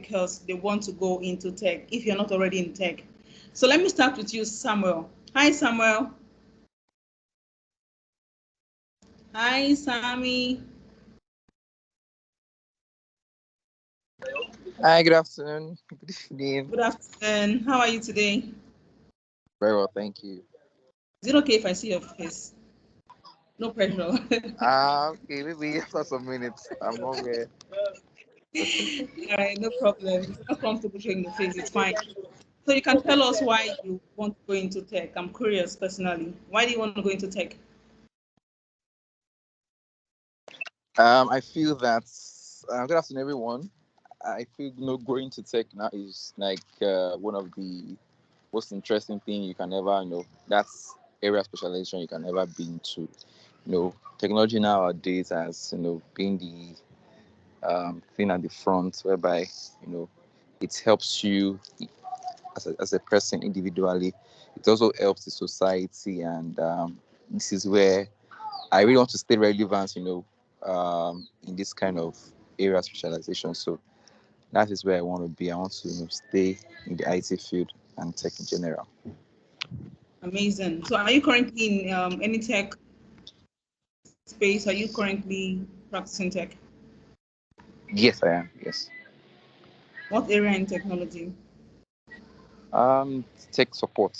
because they want to go into tech, if you're not already in tech. So let me start with you, Samuel. Hi, Samuel. Hi, Sammy. Hi, good afternoon. Good evening. Good afternoon. How are you today? Very well, thank you. Is it okay if I see your face? No pressure. Okay, maybe after some minutes. I'm not there. All right, no problem. If you're not comfortable showing the face, it's fine. So you can tell us why you want to go into tech. I'm curious personally. Why do you want to go into tech? I feel that. Good afternoon, everyone. I feel going to tech now is like one of the most interesting thing you can ever That's area of specialization you can ever be into. Technology nowadays has been the thing at the front whereby it helps you as a person individually. It also helps the society, and this is where I really want to stay relevant, in this kind of area specialization. So that is where I want to be. I want to stay in the IT field and tech in general. Amazing. So are you currently in any tech space? Are you currently practicing tech? Yes, I am. Yes. What area in technology? Tech support.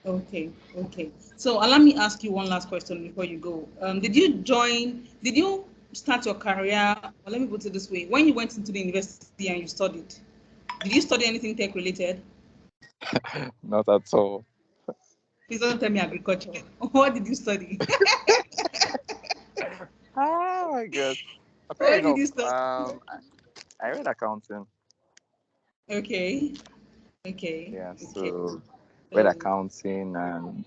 Okay, okay. So allow me ask you one last question before you go. Did you start your career, or let me put it this way, when you went into the university and you studied, did you study anything tech related? Not at all. Please don't tell me agriculture. What did you study? Oh my god. Fair What did enough. you study? I read accounting. Okay, okay, Yeah, okay. so read So, accounting and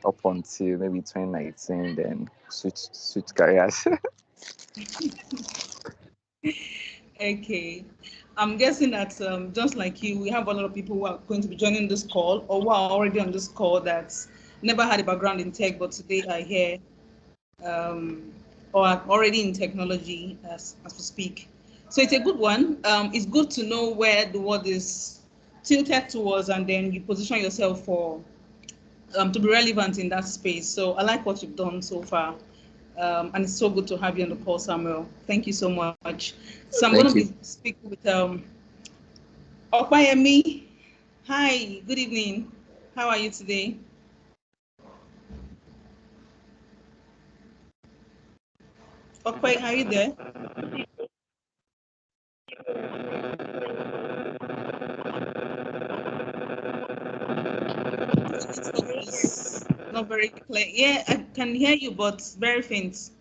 up until maybe 2019, then switch careers. okay. I'm guessing that just like you, we have a lot of people who are going to be joining this call or who are already on this call that never had a background in tech, but today are here or are already in technology as we speak. So it's a good one. It's good to know where the world is tilted towards, and then you position yourself for to be relevant in that space. So I like what you've done so far. And it's so good to have you on the call, Samuel. Thank you so much. So I'm going Thank to you. be speaking with Okpayemi. Hi, good evening. How are you today? Okpay, are you there? It's not very clear. Yeah, I can hear you, but very faint.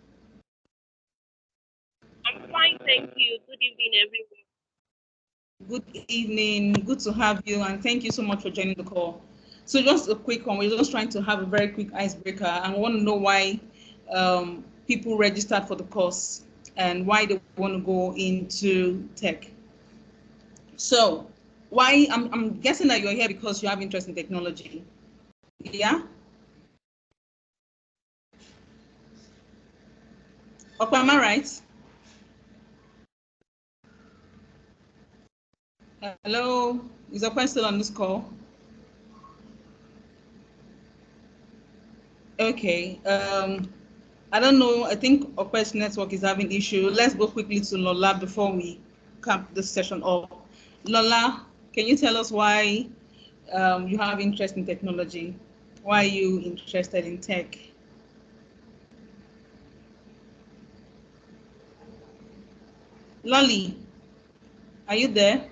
I'm fine, thank you. Good evening, everyone. Good evening. Good to have you, and thank you so much for joining the call. So just a quick one. We're just trying to have a very quick icebreaker, and we want to know why people registered for the course and why they want to go into tech. So why I'm guessing that you're here because you have interest in technology. Yeah? Okay, am I right? Hello? Is Okwe still on this call? Okay. I don't know. I think Okwe's network is having issue. Let's go quickly to Lola before we cap this session off. Lola, can you tell us why you have interest in technology? Why are you interested in tech? Lolly, are you there?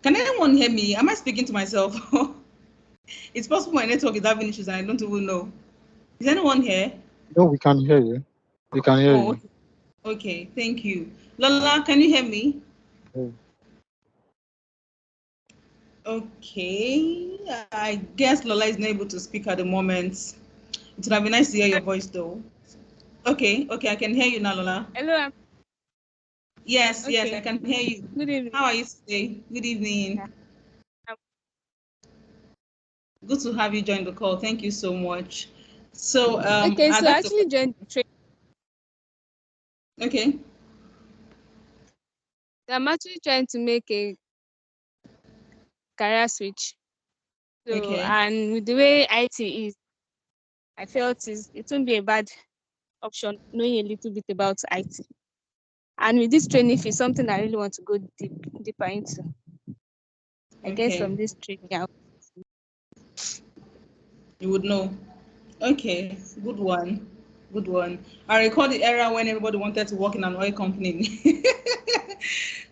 Can anyone hear me? Am I speaking to myself? It's possible my network is having issues and I don't even know. Is anyone here? No, we can hear you. We can hear Oh, you. okay. Thank you. Lola, can you hear me? Oh, Okay. I guess Lola is not able to speak at the moment. It would have been nice to hear your voice though. Okay, okay, I can hear you now, Lola. Hello. Yes, yes, I Okay. can hear you. Good evening. How are you today? Good evening. Um, Good to have you join the call. Thank you so much. So Okay, I'd so I like to actually joined the training. Okay. I'm actually trying to make a career switch. So, Okay. and with the way IT is, I felt it won't be a bad option knowing a little bit about IT. And with this training fee, something I really want to go deeper into. I guess Okay. from this training, I You would know. Okay. Good one. Good one. I recall the era when everybody wanted to work in an oil company.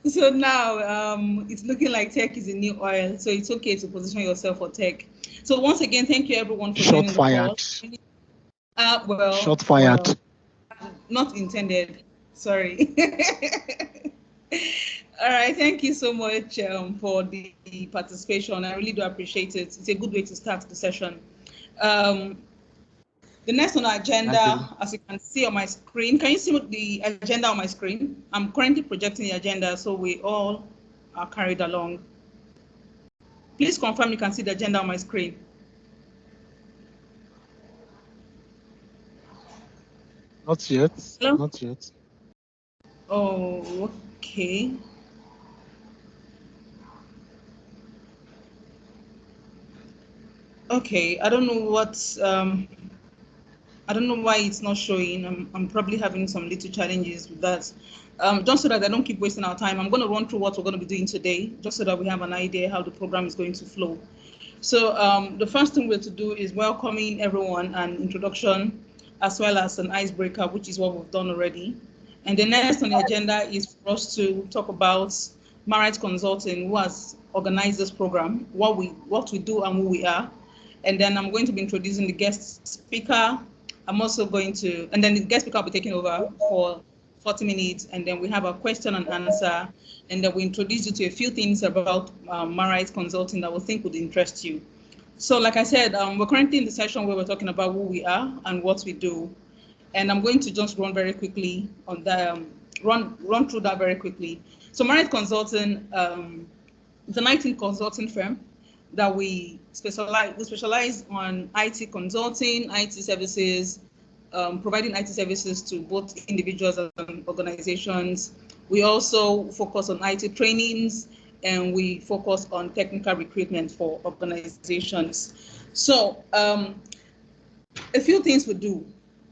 So now it's looking like tech is a new oil. So it's okay to position yourself for tech. So once again, thank you everyone for Shot joining the fired. call. Well, Shot fired. not intended. Sorry. All right, thank you so much for the participation. I really do appreciate it. It's a good way to start the session. Um, the next on our Thank you. agenda, as you can see on my screen, can you see the agenda on my screen? I'm currently projecting the agenda so we all are carried along. Please confirm you can see the agenda on my screen. Not yet. Hello? Not yet. Oh, okay. Okay, I don't know why it's not showing. I'm probably having some little challenges with that. Just so that I don't keep wasting our time, I'm going to run through what we're going to be doing today, just so that we have an idea how the program is going to flow. So the first thing we're to do is welcoming everyone, an introduction, as well as an icebreaker, which is what we've done already. And the next on the agenda is for us to talk about MARIGHT Consulting, who has organized this program, what we do and who we are. And then I'm going to be introducing the guest speaker. I'm also going to, and then the guest speaker will be taking over for 40 minutes, and then we have a question and answer, and then we introduce you to a few things about MARIGHT Consulting that we think would interest you. So like I said, we're currently in the session where we're talking about who we are and what we do. And I'm going to just run very quickly on that, run through that very quickly. So MARIGHT Consulting is an IT consulting firm that we specialize on IT consulting, IT services, providing IT services to both individuals and organizations. We also focus on IT trainings, and we focus on technical recruitment for organizations. So a few things we do.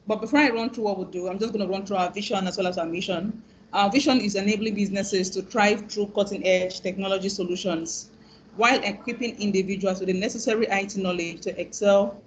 But before I run through what we do, I'm just going to run through our vision as well as our mission. Our vision is enabling businesses to thrive through cutting-edge technology solutions while equipping individuals with the necessary IT knowledge to excel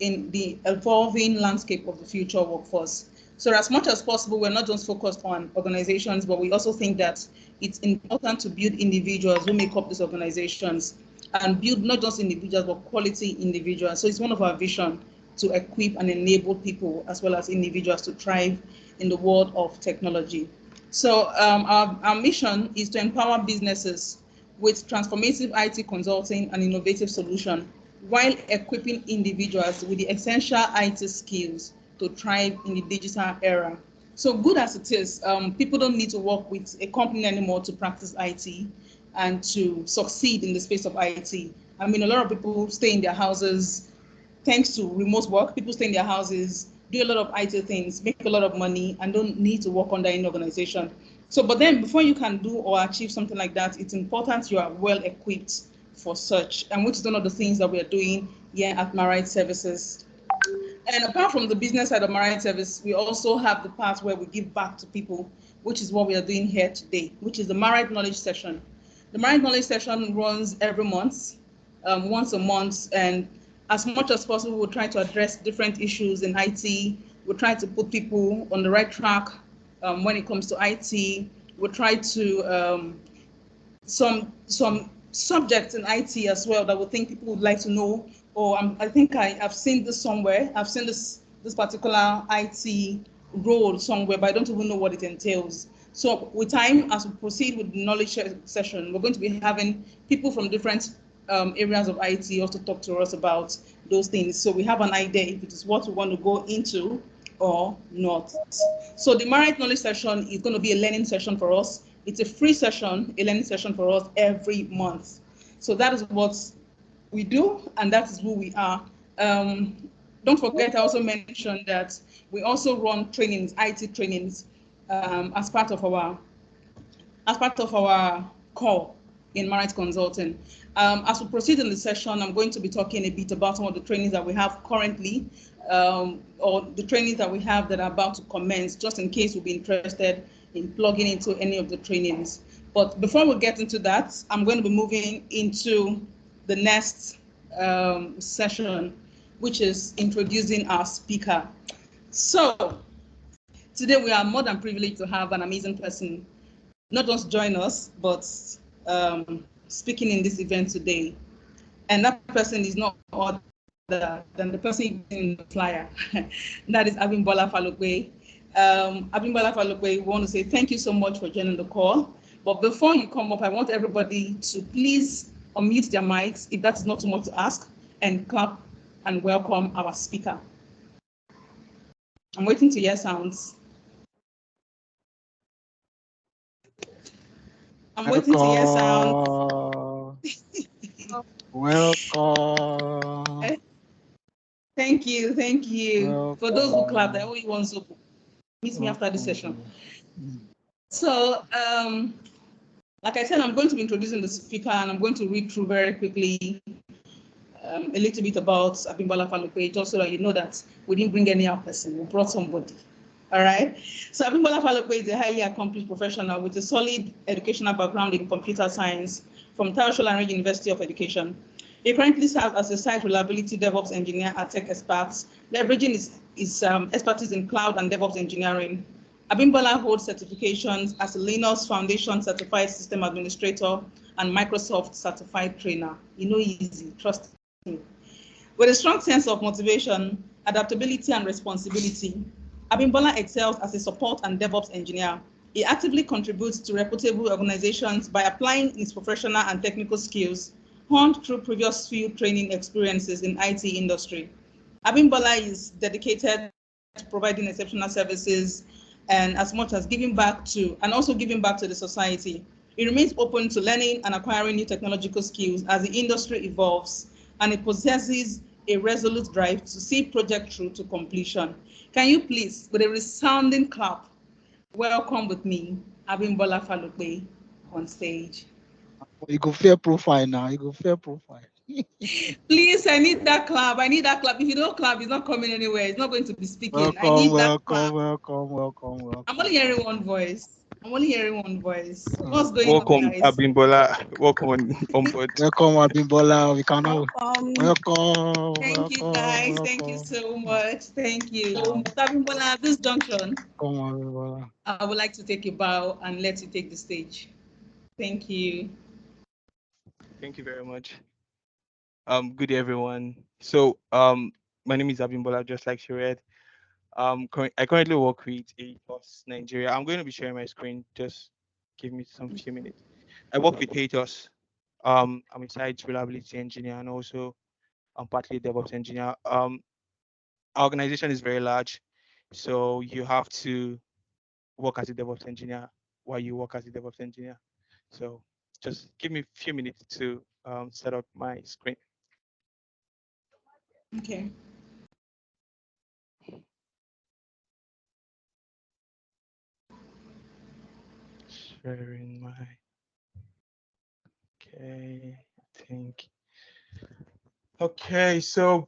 in the evolving landscape of the future workforce. So as much as possible, we're not just focused on organizations, but we also think that it's important to build individuals who make up these organizations and build not just individuals, but quality individuals. So it's one of our vision to equip and enable people as well as individuals to thrive in the world of technology. So our mission is to empower businesses with transformative IT consulting and innovative solutions while equipping individuals with the essential IT skills to thrive in the digital era. So good as it is, people don't need to work with a company anymore to practice IT and to succeed in the space of IT. I mean, a lot of people stay in their houses thanks to remote work. People stay in their houses, do a lot of IT things, make a lot of money, and don't need to work under any organization. So, but then before you can do or achieve something like that, it's important you are well equipped for such, and which is one of the things that we are doing here at MARIGHT Services. And apart from the business side of MARIGHT Service, we also have the part where we give back to people, which is what we are doing here today, which is the MARIGHT Knowledge Session. The MARIGHT Knowledge Session runs every month, once a month, and as much as possible, we'll try to address different issues in IT. We'll try to put people on the right track when it comes to IT. We'll try to some subjects in IT as well that we think people would like to know. Or I think I've seen this somewhere. I've seen this particular IT role somewhere, but I don't even know what it entails. So with time, as we proceed with the knowledge session, we're going to be having people from different areas of IT also talk to us about those things. So we have an idea if it is what we want to go into or not. So the MARIGHT knowledge session is going to be a learning session for us. It's a free session, a learning session for us every month. So that is what we do, and that is who we are. Don't forget, I also mentioned that we also run trainings, IT trainings. as part of our call in MARIGHT Consulting. As we proceed in the session, I'm going to be talking a bit about some of the trainings that we have currently, or the trainings that we have that are about to commence, just in case you'll be interested in plugging into any of the trainings. But before we get into that, I'm going to be moving into the next session, which is introducing our speaker. So today we are more than privileged to have an amazing person not just join us, but speaking in this event today. And that person is not other than the person in the flyer. That is Abimbola Falokwe. Abimbola Falokwe, we want to say thank you so much for joining the call. But before you come up, I want everybody to please unmute their mics, if that is not too much to ask, and clap and welcome our speaker. I'm waiting to hear sounds. I'm waiting to hear sounds. Welcome. Thank you. Welcome. For those who clapped, I only want to meet me after this session. So, like I said, I'm going to be introducing the speaker, and I'm going to read through very quickly a little bit about Abimbola Falokwe, just so that you know that we didn't bring any other person, we brought somebody. All right. So Abimbola Falokwe is a highly accomplished professional with a solid educational background in computer science from Tao Sholanri University of Education. He currently serves as a site reliability DevOps engineer at Tech Experts, leveraging his expertise in cloud and DevOps engineering. Abimbola holds certifications as a Linux Foundation Certified System Administrator and Microsoft Certified Trainer. You know, easy, trust me. With a strong sense of motivation, adaptability, and responsibility, Abimbola excels as a support and DevOps engineer. He actively contributes to reputable organizations by applying his professional and technical skills honed through previous field training experiences in IT industry. Abimbola is dedicated to providing exceptional services and as much as giving back to the society. He remains open to learning and acquiring new technological skills as the industry evolves, and he possesses a resolute drive to see project through to completion. Can you please, with a resounding clap, welcome with me Abimbola Falokwe on stage. You go fair profile now. You go fair profile. Please, I need that clap. If you don't clap, it's not coming anywhere. It's not going to be speaking. Welcome. I need that clap. Welcome. I'm only hearing one voice. What's going Welcome, on, guys? Abimbola. Welcome on board. Welcome, Abimbola. We cannot. Welcome. Thank you, guys. Welcome. Thank you so much. Thank you. Abimbola, at this junction, Welcome, I would like to take a bow and let you take the stage. Thank you. Thank you very much. Good day, everyone. So, my name is Abimbola, just like she read. I currently work with ATOS Nigeria. I'm going to be sharing my screen. Just give me some few minutes. I work with ATOS. I'm a site reliability engineer and also I'm partly a DevOps engineer. Our organization is very large, so you have to work as a DevOps engineer while you work as a DevOps engineer. So just give me a few minutes to set up my screen. Okay. Sharing my. Okay, I think. Okay, so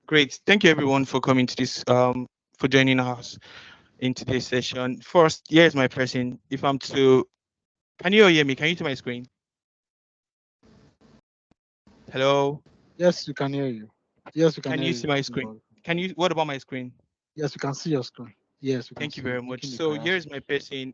great. Thank you everyone for coming to this for joining us in today's session. First, here's my person. If I'm to, can you all hear me? Can you see my screen? Hello. Yes, we can hear you. Yes, we can. Can hear you see my screen? Can you? What about my screen? Yes, we can see your screen. Yes, we can. Thank you very much. So here's my person.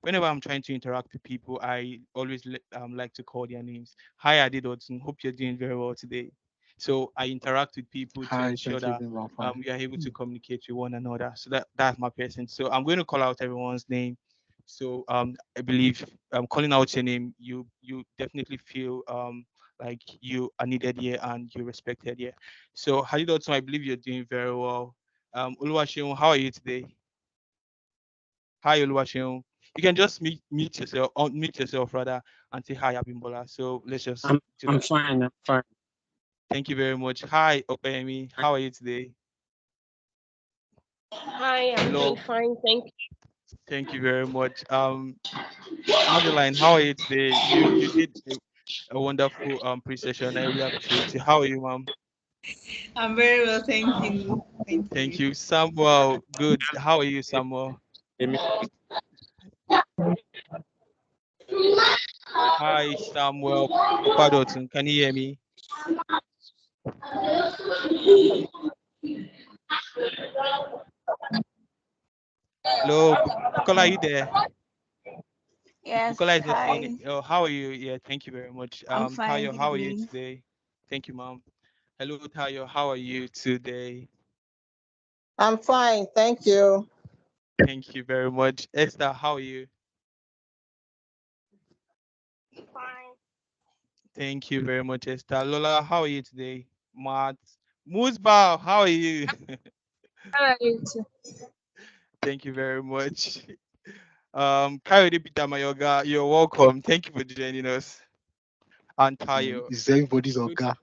Whenever I'm trying to interact with people, I always like to call their names. Hi, Adi Dodson. Hope you're doing very well today. So I interact with people to ensure that we are able to communicate with one another. So that's my person. So I'm going to call out everyone's name. So I believe calling out your name, you definitely feel like you are needed here and you're respected here. So Hadi Dodson, I believe you're doing very well. Oluwaseun, how are you today? Hi, Oluwaseun. You can just mute yourself, unmute yourself rather, and say hi, Abimbola. So let's just I'm fine. I'm fine. Thank you very much. Hi, Opeyemi. How are you today? Hi, I'm Hello. doing fine. Thank you. Thank you very much. Madeline, how are you today? You did a wonderful pre-session. I really appreciate you. How are you, ma'am? I'm very well, thank you. Thank Thank you. you, Samuel. Good. How are you, Samuel? Hi, Samuel. Papa Dotun, can you hear me? Hello, Bukola, are you there? Bukola Yes, is responding. hi. Oh, how are you? Yeah, thank you very much. I'm fine. Tayo, Good how are you evening. today? Thank you, ma'am. Hello, Tayo, how are you today? I'm fine, thank you. Thank you very much. Esther, how are you? Fine. Thank you very much, Esther. Lola, how are you today? Matt, Musbah, how are you? How are you too? Thank you very much. Kayode Peter Mayoga, you're welcome. Thank you for joining us. And Tayo, It's everybody's good. Oga.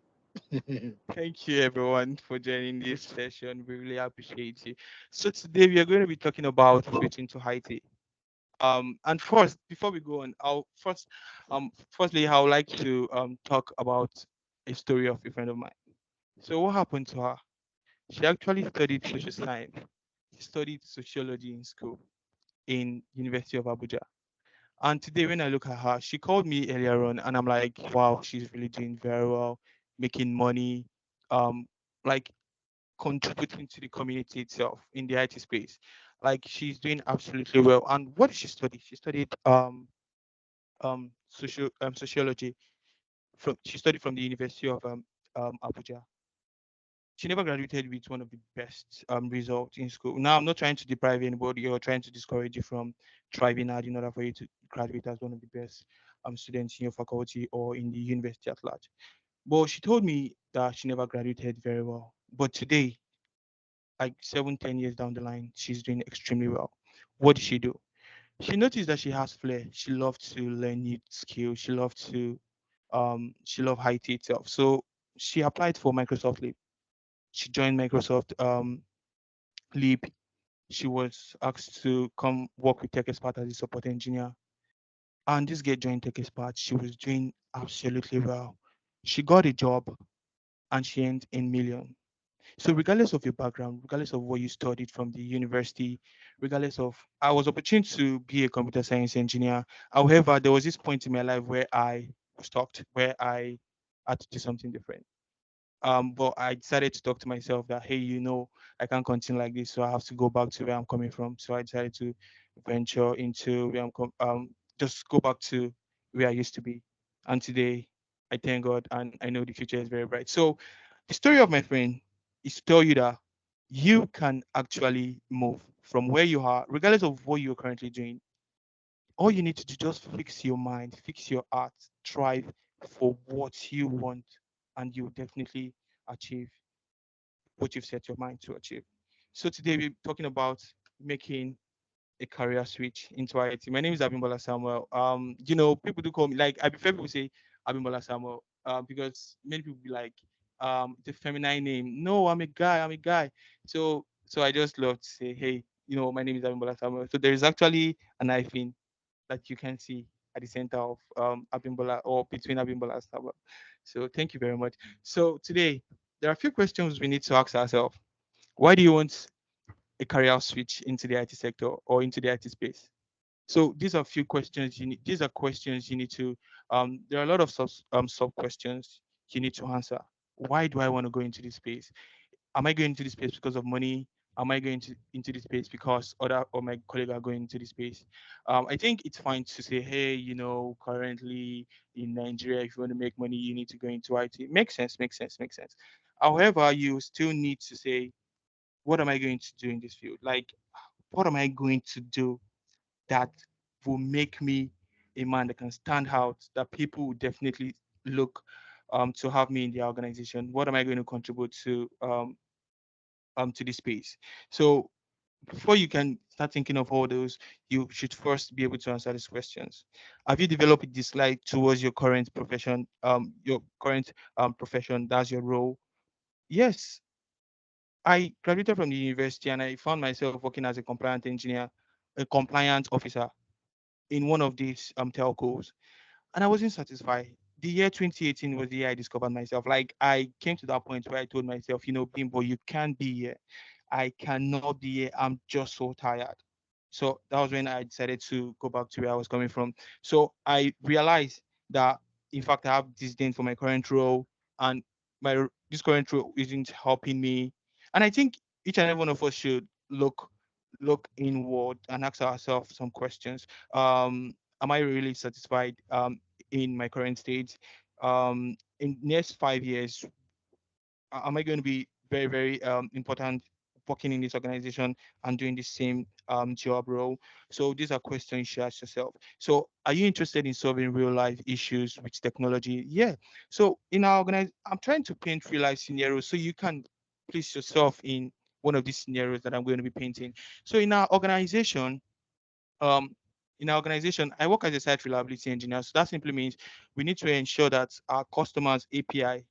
Thank you everyone for joining this session. We really appreciate you. So today we are going to be talking about switching to Haiti. And first, before we go on, firstly, I would like to talk about a story of a friend of mine. So what happened to her? She actually studied social science. She studied sociology in school in University of Abuja. And today when I look at her, she called me earlier on and I'm like, wow, she's really doing very well, making money, um, like contributing to the community itself in the IT space. Like she's doing absolutely well. And what did she study? She studied sociology from she studied from the University of Abuja. She never graduated with one of the best results in school. Now, I'm not trying to deprive anybody or trying to discourage you from striving hard in order for you to graduate as one of the best students in your faculty or in the university at large. But she told me that she never graduated very well. But today, like 7, 10 years down the line, she's doing extremely well. What did she do? She noticed that she has flair. She loved to learn new skills. She loved IT itself. So she applied for Microsoft Leap. She joined Microsoft Leap. She was asked to come work with Tech Expert as a support engineer. And this girl joined Tech Expert. She was doing absolutely well. She got a job and she earned in million. So regardless of your background, regardless of what you studied from the university, regardless of I was opportune to be a computer science engineer. However, there was this point in my life where I stopped, where I had to do something different. But I decided to talk to myself that, hey, I can't continue like this, so I have to go back to where I'm coming from. So I decided to venture into where just go back to where I used to be. And today, I thank God, and I know the future is very bright. So the story of my friend is to tell you that you can actually move from where you are, regardless of what you're currently doing. All you need to do just fix your mind, fix your heart, strive for what you want, and you will definitely achieve what you've set your mind to achieve. So today we're talking about making a career switch into IT. My name is Abimbola Samuel. People do call me like I prefer people say Abimbola Samuel, because many people be like, it's a feminine name. No, I'm a guy. I'm a guy. So I just love to say, hey, my name is Abimbola Samuel. So there is actually an hyphen that you can see at the center of Abimbola or between Abimbola and Samuel. So thank you very much. So today there are a few questions we need to ask ourselves. Why do you want a career switch into the IT sector or into the IT space? So these are a few questions you need. These are questions you need to. There are a lot of sub questions you need to answer. Why do I want to go into this space? Am I going into this space because of money? Am I going into this space because other or my colleague are going into this space? I think it's fine to say, hey, currently in Nigeria, if you want to make money, you need to go into IT. Makes sense, makes sense, makes sense. However, you still need to say, what am I going to do in this field? Like, what am I going to do that will make me a man that can stand out, that people will definitely look to have me in their organization? What am I going to contribute to this space? So before you can start thinking of all those, you should first be able to answer these questions. Have you developed a dislike towards your current profession? That's your role. Yes, I graduated from the university and I found myself working as a compliant engineer. a compliance officer in one of these telcos, and I wasn't satisfied. The year 2018 was the year I discovered myself. Like I came to that point where I told myself, Bimbo, you can't be here. I cannot be here. I'm just so tired. So that was when I decided to go back to where I was coming from. So I realized that in fact I have disdain for my current role, and this current role isn't helping me. And I think each and every one of us should look inward and ask ourselves some questions. Am I really satisfied in my current state? In next 5 years, am I going to be very, very important working in this organization and doing the same job role? So these are questions you should ask yourself. So are you interested in solving real life issues with technology? Yeah. So in our organization, I'm trying to paint real life scenarios so you can place yourself in one of these scenarios that I'm going to be painting. So um, in our organization, I work as a site reliability engineer. So that simply means we need to ensure that our customers' API.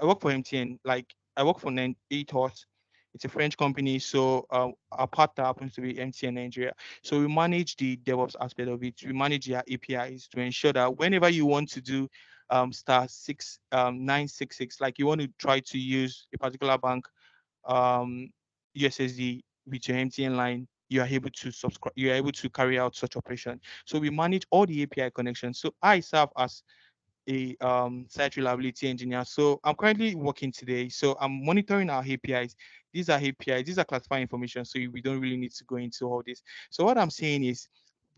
I work for MTN. Like I work for Atos. It's a French company, so our partner happens to be MTN Nigeria. So we manage the DevOps aspect of it. We manage their APIs to ensure that whenever you want to do star 966, like you want to try to use a particular bank um, USSD with your MTN line, you are able to subscribe. You are able to carry out such operation. So we manage all the API connections. So I serve as a site reliability engineer. So I'm currently working today. So I'm monitoring our APIs. These are APIs. These are classified information. So we don't really need to go into all this. So what I'm saying is,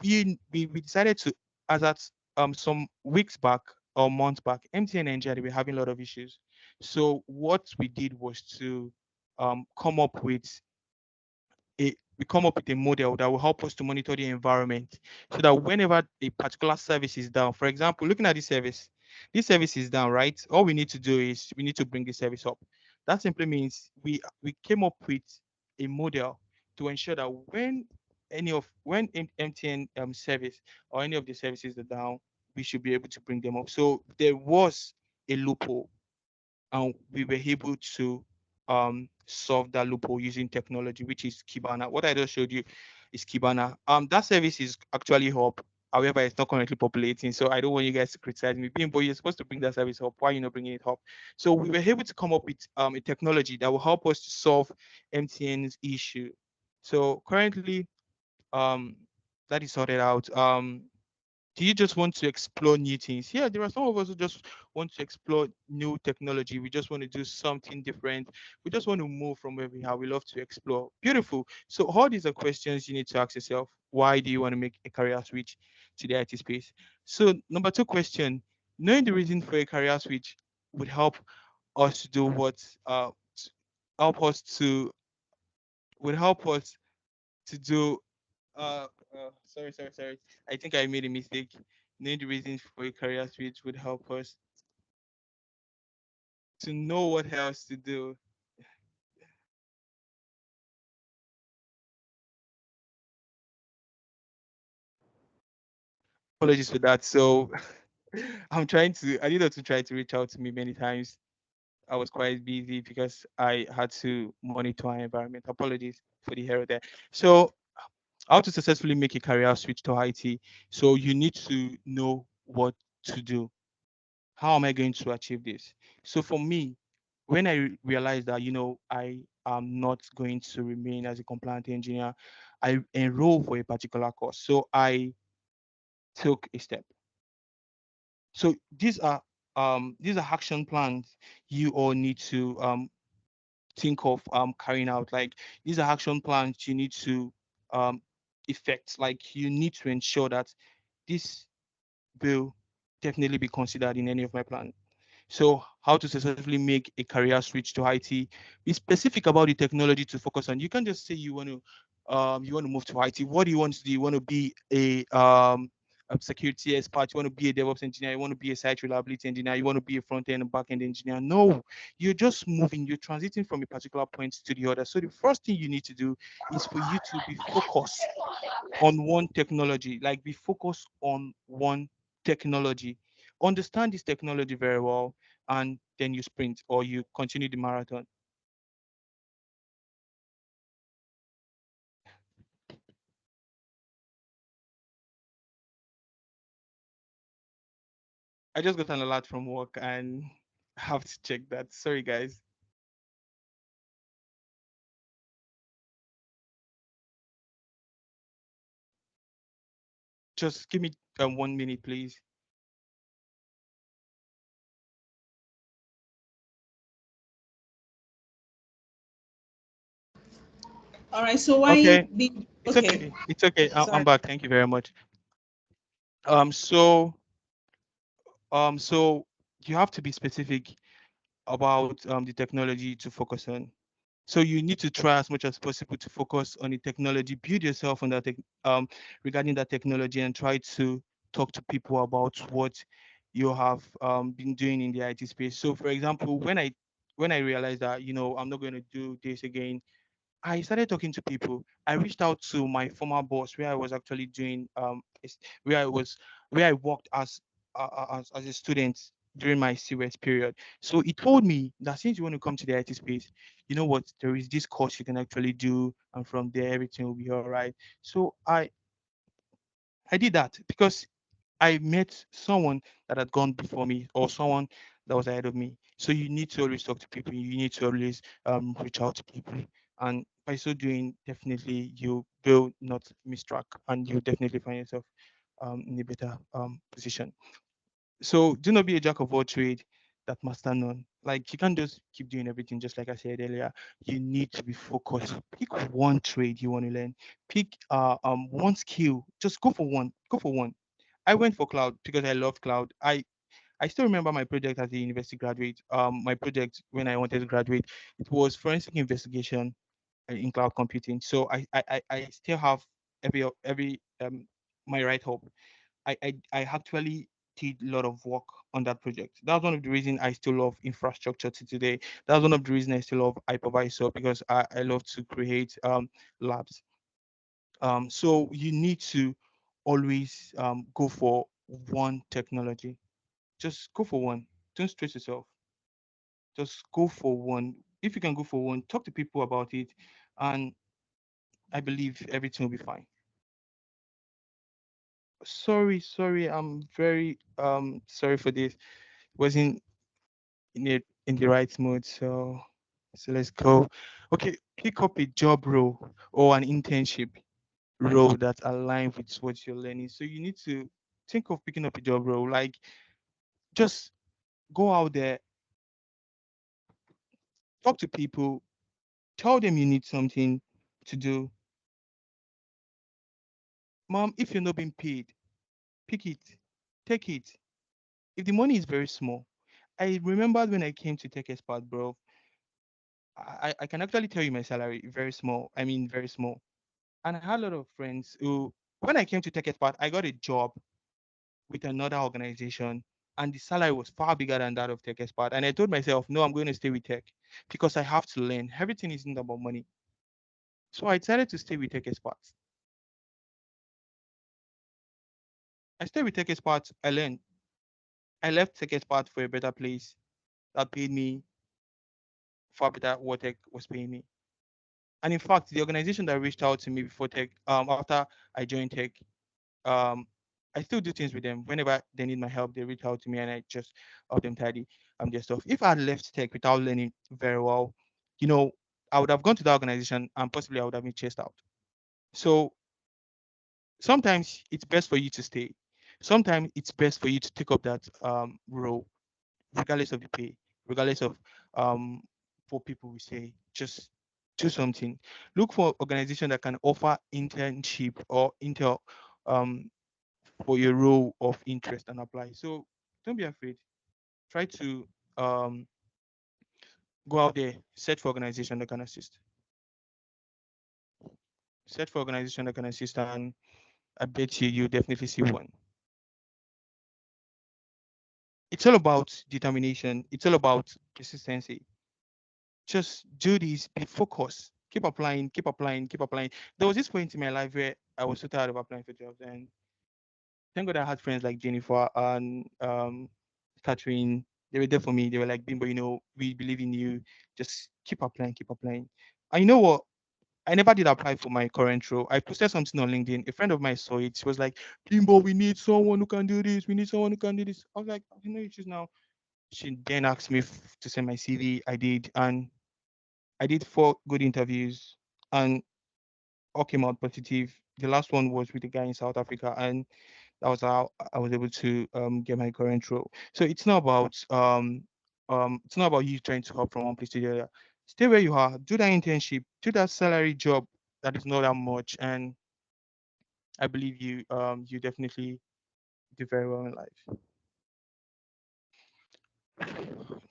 we decided to, as at some weeks back or months back, MTN Nigeria, they were having a lot of issues. So what we did was to come up with we come up with a model that will help us to monitor the environment so that whenever a particular service is down, for example, looking at this service is down, right? All we need to do is we need to bring the service up. That simply means we came up with a model to ensure that when MTN service or any of the services are down, we should be able to bring them up. So there was a loophole and we were able to solve that loophole using technology, which is Kibana. What I just showed you is Kibana. That service is actually up. However, it's not currently populating, so I don't want you guys to criticize me. Being, but you're supposed to bring that service up. Why are you not bringing it up? So we were able to come up with a technology that will help us to solve MTN's issue. So currently, um, that is sorted out. Do you just want to explore new things? Yeah, there are some of us who just want to explore new technology. We just want to do something different. We just want to move from where we are. We love to explore. Beautiful. So all these are questions you need to ask yourself. Why do you want to make a career switch to the IT space? So number two question, knowing the reason for a career switch would help us to do what help us to would help us to do sorry. I think I made a mistake. Knowing the reasons for a career switch would help us to know what else to do. Apologies for that. So I needed to try to reach out to me many times. I was quite busy because I had to monitor our environment. Apologies for the error there. So how to successfully make a career switch to IT. So you need to know what to do. How am I going to achieve this? So for me, when I realized that, I am not going to remain as a compliant engineer, I enrolled for a particular course. So I took a step. So these are action plans you all need to think of carrying out. Like these are action plans you need to um effect. Like you need to ensure that this will definitely be considered in any of my plans. So how to successfully make a career switch to IT. Be specific about the technology to focus on. You can't just say you want to move to IT. What do you want to do? You want to be a security expert. You want to be a DevOps engineer. You want to be a site reliability engineer. You want to be a front end and back end engineer. No, you're just moving. You're transiting from a particular point to the other. So the first thing you need to do is for you to be focused on one technology, like be focused on one technology. Understand this technology very well, and then you sprint or you continue the marathon. I just got an alert from work and I have to check that. Sorry, guys. Just give me 1 minute, please. All right. So why Okay, the it's okay? okay. It's okay. I'm Sorry. back. Thank you very much. So so you have to be specific about the technology to focus on. So you need to try as much as possible to focus on the technology, build yourself on that regarding that technology, and try to talk to people about what you have been doing in the IT space. So, for example, when I realized that I'm not going to do this again, I started talking to people. I reached out to my former boss where I was actually doing where I was where I worked as a student during my CWS period. So he told me that since you want to come to the IT space, you know what, there is this course you can actually do, and from there everything will be all right. So I did that because I met someone that had gone before me or someone that was ahead of me. So you need to always talk to people. You need to always reach out to people. And by so doing, definitely you will not miss track and you definitely find yourself in a better position. So do not be a jack of all trade that master none. Like you can't just keep doing everything just like I said earlier. You need to be focused. Pick one trade you want to learn. Pick one skill. Just go for one. Go for one. I went for cloud because I love cloud. I still remember my project as a university graduate. My project when I wanted to graduate, it was forensic investigation in cloud computing. So I still have every my right hope. I actually did a lot of work on that project. That's one of the reasons I still love infrastructure to today. That's one of the reasons I still love hypervisor because I love to create labs. So you need to always go for one technology. Just go for one. Don't stress yourself. Just go for one. If you can go for one, talk to people about it, and I believe everything will be fine. Sorry, I'm very sorry for this. Wasn't in the right mood, so let's go. Okay, pick up a job role or an internship role that align with what you're learning. So you need to think of picking up a job role. Like just go out there, talk to people, tell them you need something to do. Mom, if you're not being paid, pick it, take it. If the money is very small, I remembered when I came to Tech Expert, bro. I can actually tell you my salary very small. I mean very small. And I had a lot of friends who, when I came to Tech Expert, I got a job with another organization, and the salary was far bigger than that of Tech Expert. And I told myself, no, I'm going to stay with Tech because I have to learn. Everything isn't about money. So I decided to stay with Tech Expert. I stayed with Tech Expert. I learned. I left Tech Expert for a better place that paid me far better what Tech was paying me. And in fact, the organization that reached out to me before Tech, after I joined Tech, um, I still do things with them. Whenever they need my help, they reach out to me and I just help them tidy their stuff. If I had left Tech without learning very well, you know, I would have gone to that organization and possibly I would have been chased out. So sometimes it's best for you to stay. Sometimes it's best for you to take up that role, regardless of the pay, regardless of um what people will say. Just do something. Look for organization that can offer internship or intel um for your role of interest and apply. So don't be afraid. Try to um go out there, search for organization that can assist. Search for organization that can assist, and I bet you definitely see one. It's all about determination. It's all about consistency. Just do this, be focused, keep applying, keep applying, keep applying. There was this point in my life where I was so tired of applying for jobs, and thank God I had friends like Jennifer and Catherine. They were there for me. They were like, Bimbo, we believe in you. Just keep applying, keep applying. And you know what? I never did apply for my current role. I posted something on LinkedIn. A friend of mine saw it. She was like, Timbo, we need someone who can do this. We need someone who can do this. I was like, no issues now. She then asked me to send my CV. I did. And I did 4 good interviews and all came out positive. The last one was with a guy in South Africa. And that was how I was able to get my current role. So it's not about you trying to hop from one place to the other. Stay where you are, do that internship, do that salary job that is not that much, and I believe you definitely do very well in life.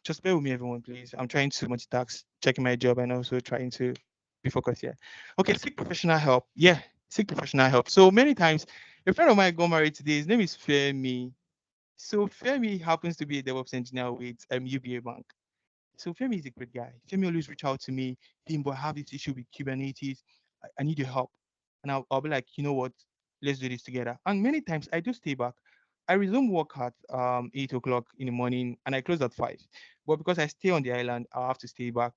Just bear with me, everyone, please. I'm trying to multitask, checking my job and also trying to be focused here. Okay, seek professional help. Yeah, seek professional help. So many times, a friend of mine got married today. His name is Femi. So Femi happens to be a DevOps engineer with UBA Bank. So Femi is a great guy. Femi always reach out to me, Bimbo, I have this issue with Kubernetes. I need your help. And I'll be like, you know what? Let's do this together. And many times I do stay back. I resume work at 8 o'clock in the morning and I close at 5. But because I stay on the island, I'll have to stay back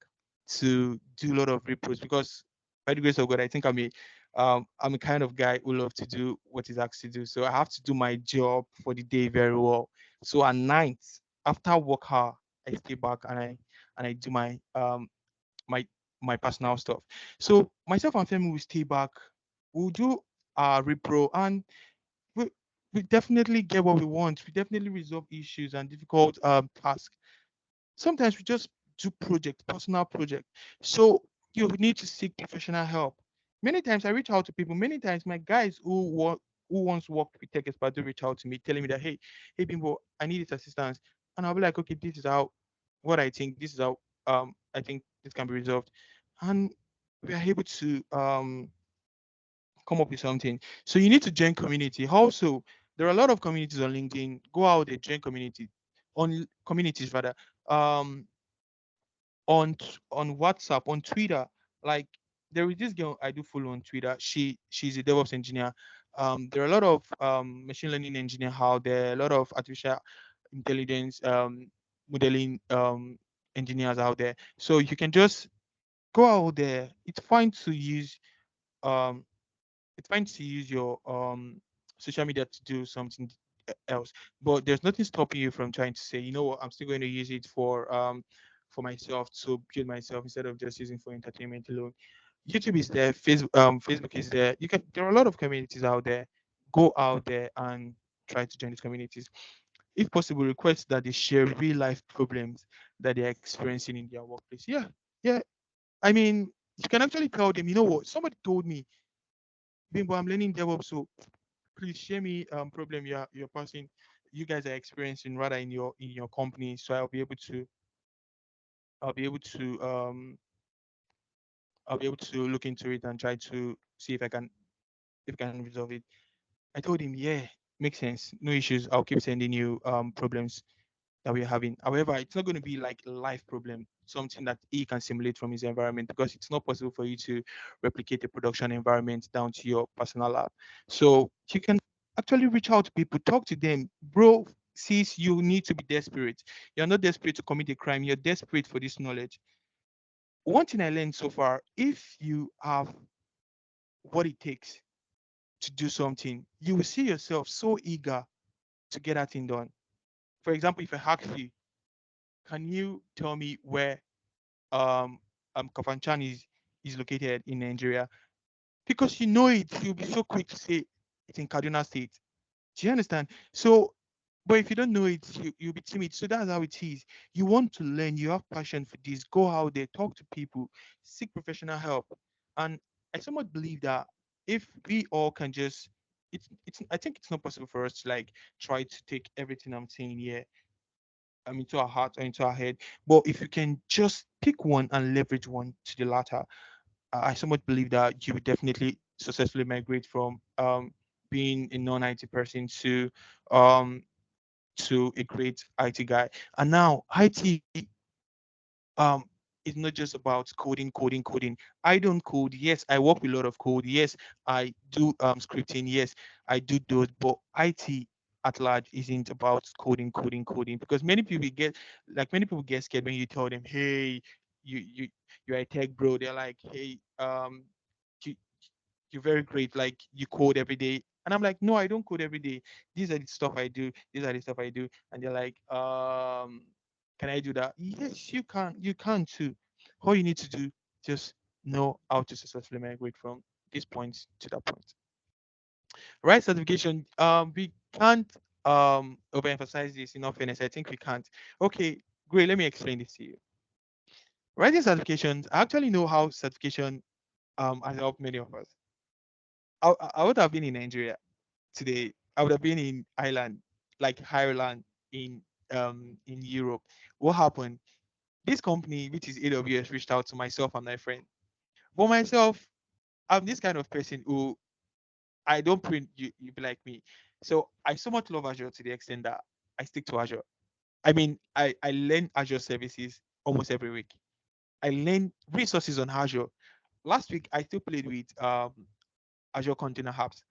to do a lot of repos because by the grace of God, I think I'm a kind of guy who love to do what he's asked to do. So I have to do my job for the day very well. So at night, after work hour, I stay back and I do my my personal stuff. So myself and family will stay back. We'll do our repro and we we definitely get what we want. We definitely resolve issues and difficult tasks. Sometimes we just do project, personal project. So you need to seek professional help. Many times I reach out to people. Many times my guys who once worked with tech experts do reach out to me, telling me that hey Bimbo, I need this assistance, and I'll be like, okay, this is how what I think. This is how I think this can be resolved, and we are able to come up with something. So you need to join community. Also, there are a lot of communities on LinkedIn. Go out there, join community on communities rather. Um, on WhatsApp, on Twitter. Like there is this girl I do follow on Twitter. She's a DevOps engineer. There are a lot of machine learning engineer out there, a lot of artificial intelligence modeling engineers out there. So you can just go out there. Um it's fine to use your social media to do something else, but there's nothing stopping you from trying to say, you know what, I'm still going to use it for myself to build myself instead of just using for entertainment alone. YouTube is there, Facebook is there. There are a lot of communities out there. Go out there and try to join these communities. If possible, request that they share real life problems that they're experiencing in their workplace. Yeah, yeah. I mean, you can actually tell them, you know what, somebody told me, Bimbo, I'm learning DevOps, so please share me problem you're passing, you guys are experiencing rather in your company, so I'll be able to I'll be able to look into it and try to see if I can resolve it. I told him, yeah, makes sense, no issues. I'll keep sending you problems that we're having. However, it's not going to be like a live problem, something that he can simulate from his environment because it's not possible for you to replicate a production environment down to your personal lab. So you can actually reach out to people, talk to them, bro. Sis, you need to be desperate. You're not desperate to commit a crime. You're desperate for this knowledge. One thing I learned so far: if you have what it takes to do something, you will see yourself so eager to get that thing done. For example, if I ask you, can you tell me where um Kafanchan is located in Nigeria? Because you know it, you'll be so quick to say it's in Kaduna State. Do you understand? So, but if you don't know it, you'll be timid. So that's how it is. You want to learn, you have passion for this, go out there, talk to people, seek professional help. And I somewhat believe that if we all can just it's I think it's not possible for us to like try to take everything I'm saying here into our heart or into our head. But if you can just pick one and leverage one to the latter, I somewhat believe that you would definitely successfully migrate from being a non-IT person um, to a great IT guy. And now IT um it's not just about coding. I don't code. Yes, I work with a lot of code. Yes, I do scripting. Yes, I do those. But IT at large isn't about coding. Because many people get scared when you tell them, hey, you you're a tech bro. They're like, hey, you, you're very great. Like you code every day. And I'm like, no, I don't code every day. These are the stuff I do. These are the stuff I do. And they're like, can I do that? Yes, you can. You can too. All you need to do, just know how to successfully migrate from this point to that point. Right certification. We can't overemphasize this in all fairness. I think we can't. Okay, great. Let me explain this to you. Writing certifications, I actually know how certification has helped many of us. I would have been in Nigeria today. I would have been in Ireland, like Ireland in Europe. What happened? This company, which is AWS, reached out to myself and my friend. For myself, I'm this kind of person who I don't print you be like me. So I so much love Azure to the extent that I stick to Azure. I mean, I learn Azure services almost every week. I learn resources on Azure. Last week I still played with Azure Container Apps.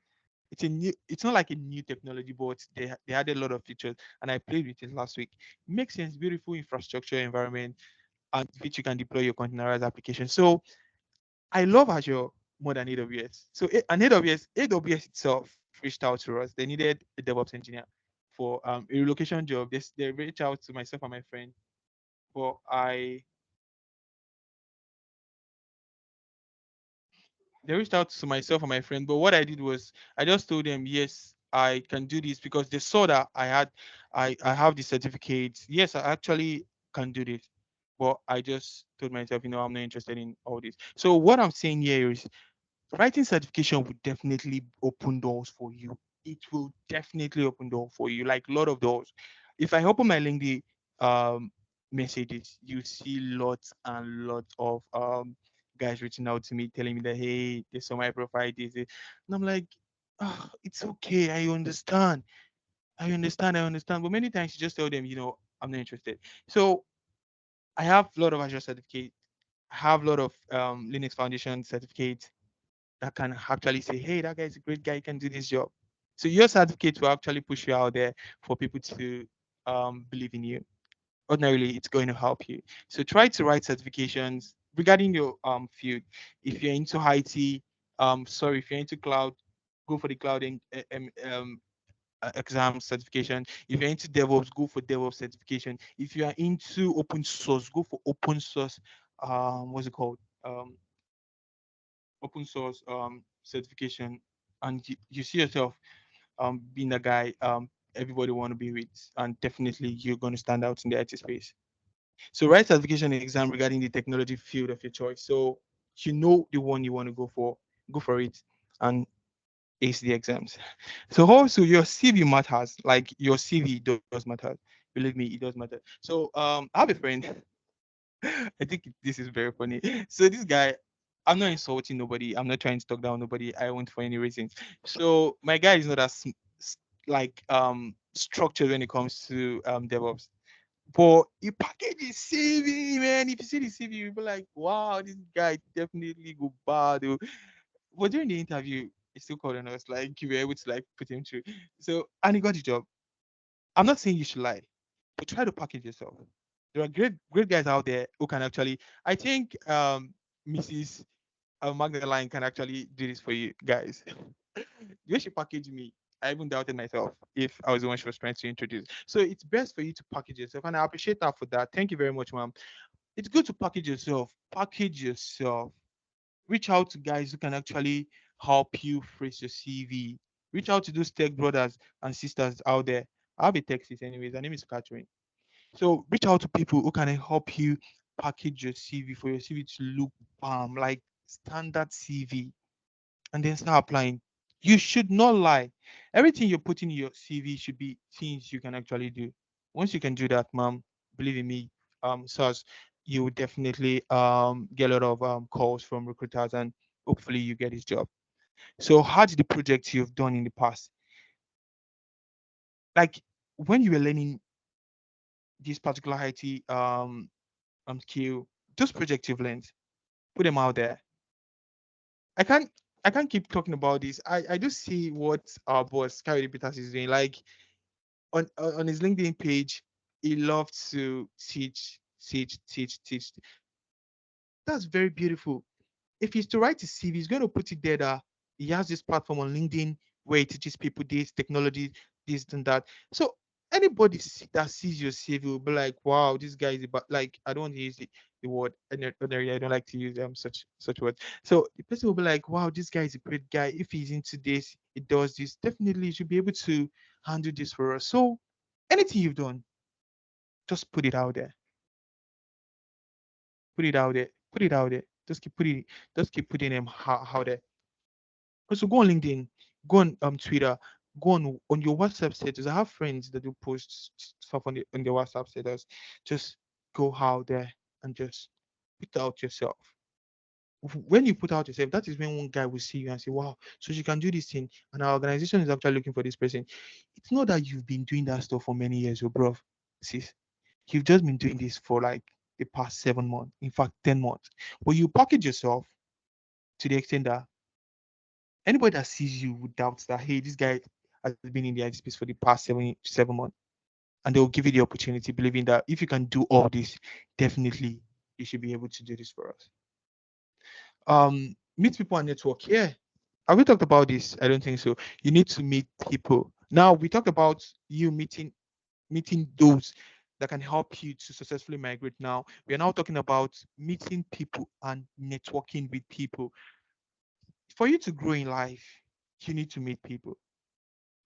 It's not like a new technology, but they had a lot of features, and I played with it last week. Makes sense, beautiful infrastructure environment, and which you can deploy your containerized application. So I love Azure more than AWS. So and AWS itself reached out to us. They needed a DevOps engineer for a relocation job. They reached out to myself and my friend. But I They reached out to myself and my friend. But what I did was I just told them, yes, I can do this because they saw that I have the certificate. Yes, I actually can do this. But I just told myself, I'm not interested in all this. So what I'm saying here is writing certification will definitely open doors for you. It will definitely open doors for you, like a lot of doors. If I open my LinkedIn um, messages, you see lots and lots of guys reaching out to me, telling me that hey, they saw my profile, this. And I'm like, it's okay, I understand, I understand. But many times you just tell them, I'm not interested. So I have a lot of Azure certificate. I have a lot of Linux Foundation certificates that can actually say, hey, that guy is a great guy, he can do this job. So your certificate will actually push you out there for people to believe in you. Ordinarily, it's going to help you. So try to write certifications regarding your field. If you're into IT, if you're into cloud, go for the cloud and exam certification. If you're into DevOps, go for DevOps certification. If you are into open source, go for open source. What's it called? Open source certification, and you see yourself being a guy everybody want to be with, and definitely you're going to stand out in the IT space. So write certification exam regarding the technology field of your choice. So you know the one you want to go for it, and ace the exams. So also your CV matters. Like your CV does matter. Believe me, it does matter. So I have a friend. I think this is very funny. So this guy, I'm not insulting nobody. I'm not trying to talk down nobody. I won't for any reasons. So my guy is not as like structured when it comes to DevOps. But he packages CV, man. If you see the CV, you'll be like, wow, this guy definitely go bad. Oh. But during the interview, he still called on us, like you were able to like put him through. So and he got the job. I'm not saying you should lie, but try to package yourself. There are great guys out there who can actually. I think Mrs. Magdalene can actually do this for you guys. The way she packaged me, I even doubted myself if I was the one she was trying to introduce. So it's best for you to package yourself, and I appreciate that for that. Thank you very much, ma'am. It's good to package yourself. Package yourself. Reach out to guys who can actually help you phrase your CV. Reach out to those tech brothers and sisters out there. I'll be Texas anyways. Her name is Catherine. So reach out to people who can help you package your CV for your CV to look like standard CV, and then start applying. You should not lie. Everything you're putting in your CV should be things you can actually do. Once you can do that, ma'am, believe in me, SARS, you will definitely get a lot of calls from recruiters, and hopefully you get this job. So how did the projects you've done in the past, like when you were learning this particular IT skill, those projects you've learned, put them out there. I can't I can't keep talking about this. I do see what our boss Carrie Peters is doing. Like on his LinkedIn page, he loves to teach. That's very beautiful. If he's to write his CV, he's going to put it there that he has this platform on LinkedIn where he teaches people this technology, this and that. So anybody that sees your CV will be like, wow, this guy is about, like, I don't want to use the word ordinary. I don't like to use such words. So the person will be like, wow, this guy is a great guy. If he's into this, he does this. Definitely, he should be able to handle this for us. So anything you've done, just put it out there. Put it out there. Put it out there. Just keep putting them out there. Also, go on LinkedIn, go on Twitter, go on your WhatsApp status. I have friends that do post stuff on their WhatsApp status. Just go out there and just put out yourself. When you put out yourself, that is when one guy will see you and say, "Wow, so she can do this thing," and our organization is actually looking for this person. It's not that you've been doing that stuff for many years, your bro. Sis, you've just been doing this for like the past 7 months, in fact, 10 months. But you package yourself to the extent that anybody that sees you would doubt that, hey, this guy has been in the IT space for the past 7 months, and they'll give you the opportunity, believing that if you can do all this, definitely you should be able to do this for us. Meet people and network. Yeah, have we talked about this? I don't think so. You need to meet people. Now we talked about you meeting those that can help you to successfully migrate. Now we are now talking about meeting people and networking with people. For you to grow in life, you need to meet people.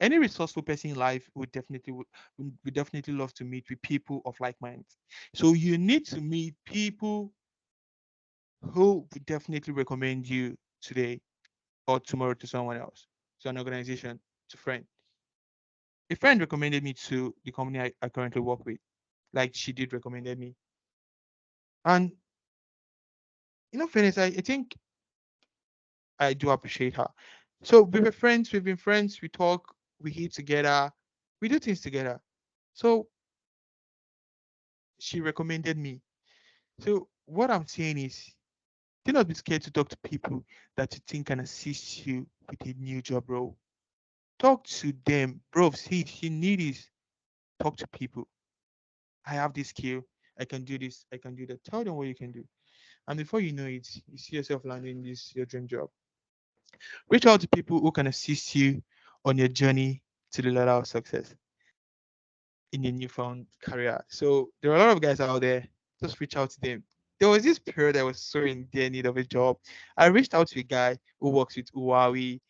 Any resourceful person in life would definitely love to meet with people of like minds. So you need to meet people who would definitely recommend you today or tomorrow to someone else, to an organization, to friend. A friend recommended me to the company I currently work with. Like she did recommended me. And fairness, I think I do appreciate her. So we were friends, we've been friends, we talk, we eat together, we do things together. So she recommended me. So what I'm saying is, do not be scared to talk to people that you think can assist you with a new job role. Talk to them, bro. See, if you need this, talk to people. I have this skill. I can do this. I can do that. Tell them what you can do. And before you know it, you see yourself landing this your dream job. Reach out to people who can assist you on your journey to the ladder of success in your newfound career. So there are a lot of guys out there. Just reach out to them. There was this period I was so in their need of a job. I reached out to a guy who works with Huawei.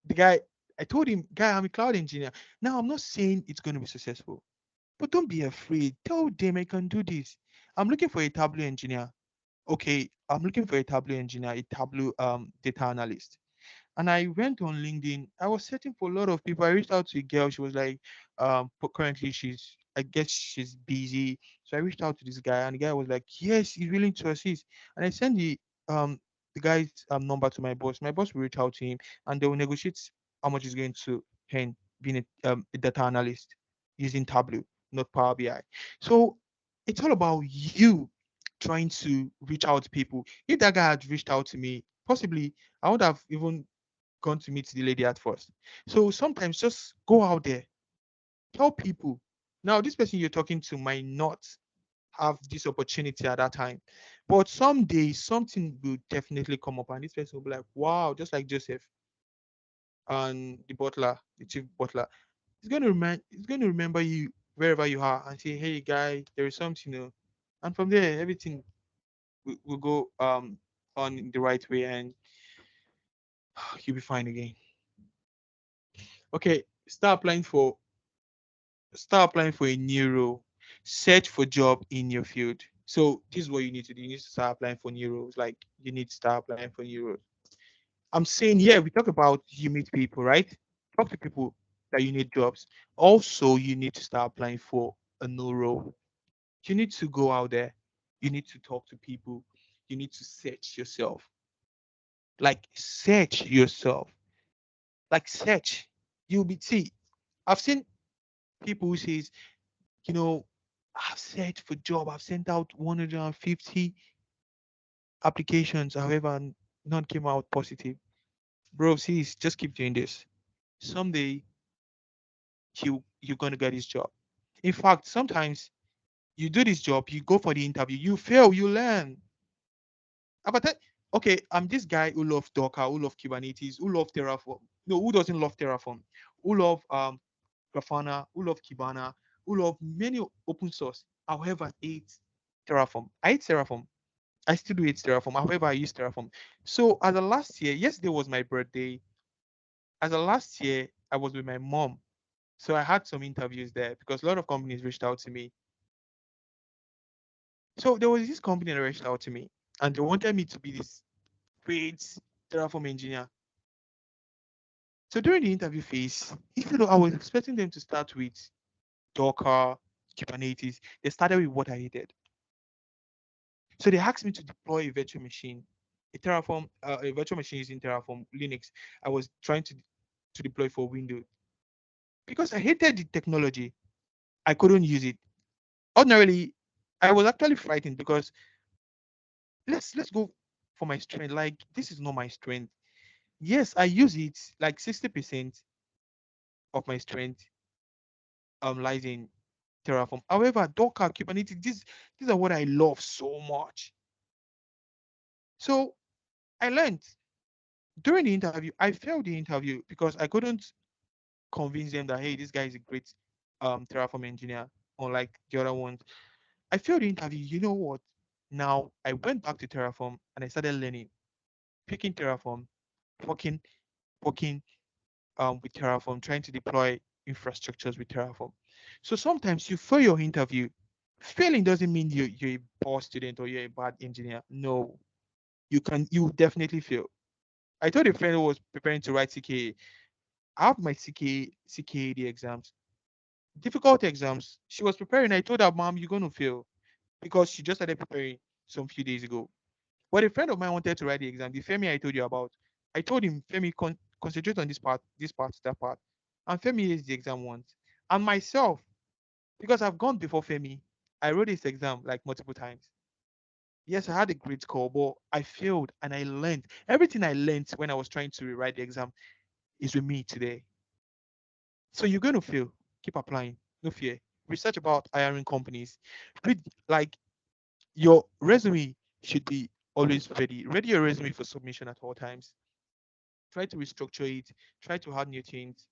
The guy, I told him, guy, I'm a cloud engineer. Now I'm not saying it's going to be successful, but don't be afraid. Tell them I can do this. I'm looking for a Tableau engineer. Okay, I'm looking for a Tableau engineer, a Tableau data analyst. And I went on LinkedIn. I was searching for a lot of people. I reached out to a girl. She was like, but currently I guess she's busy. So I reached out to this guy, and the guy was like, yes, he's willing to assist. And I sent the guy's number to my boss. My boss will reach out to him, and they will negotiate how much he's going to earn being a data analyst using Tableau, not Power BI. So it's all about you trying to reach out to people. If that guy had reached out to me, possibly I would have even gone to meet the lady at first. So sometimes just go out there, tell people. Now, this person you're talking to might not have this opportunity at that time, but someday something will definitely come up, and this person will be like, wow, just like Joseph and the butler, the chief butler. He's going to remember you wherever you are and say, hey, guy, there is something, and from there, everything will go on in the right way, and you'll be fine again. Okay, start applying for a new role. Search for job in your field. So this is what you need to do. You need to start applying for new roles. Like you need to start applying for new roles. I'm saying, yeah, we talk about you meet people, right? Talk to people that you need jobs. Also, you need to start applying for a new role. You need to go out there. You need to talk to people. You need to search yourself. Like search yourself. Like search. You'll be see. I've seen people who says, you know, I've searched for job. I've sent out 150 applications. However, none came out positive. Bro, see, just keep doing this. Someday you're gonna get this job. In fact, sometimes you do this job, you go for the interview, you fail, you learn. But Okay, I'm this guy who love Docker, who love Kubernetes, who love Terraform. No, who doesn't love Terraform? Who love Grafana, who love Kibana, who love many open source. However, I hate Terraform. I hate Terraform. I still do hate Terraform. However, I use Terraform. So as a last year, yesterday was my birthday. As a last year, I was with my mom. So I had some interviews there because a lot of companies reached out to me. So there was this company that reached out to me and they wanted me to be this great Terraform engineer. So during the interview phase, even though I was expecting them to start with Docker, Kubernetes, they started with what I needed. So they asked me to deploy a virtual machine, a virtual machine using Terraform Linux. I was trying to deploy for Windows because I hated the technology. I couldn't use it. Ordinarily, I was actually frightened because let's go for my strength. Like this is not my strength. Yes, I use it like 60% of my strength lies in Terraform. However, Docker, Kubernetes, these are what I love so much. So I learned during the interview. I failed the interview because I couldn't convince them that hey, this guy is a great Terraform engineer, unlike the other ones. I failed the interview. You know what? Now I went back to Terraform and I started learning, picking Terraform, working, working with Terraform, trying to deploy infrastructures with Terraform. So sometimes you fail your interview. Failing doesn't mean you're a poor student or you're a bad engineer. No, you definitely fail. I told a friend who was preparing to write CKA. I have my CKAD exams, difficult exams. She was preparing. I told her, Mom, you're going to fail because she just started preparing some few days ago. But a friend of mine wanted to write the exam, the Femi I told you about. I told him, Femi, concentrate on this part, that part. And Femi is the exam once. And myself, because I've gone before Femi, I wrote this exam like multiple times. Yes, I had a great score, but I failed and I learned. Everything I learned when I was trying to rewrite the exam is with me today. So you're going to fail. Keep applying. No fear. Research about hiring companies. Read, like, your resume should be always ready. Ready your resume for submission at all times. Try to restructure it. Try to add new things.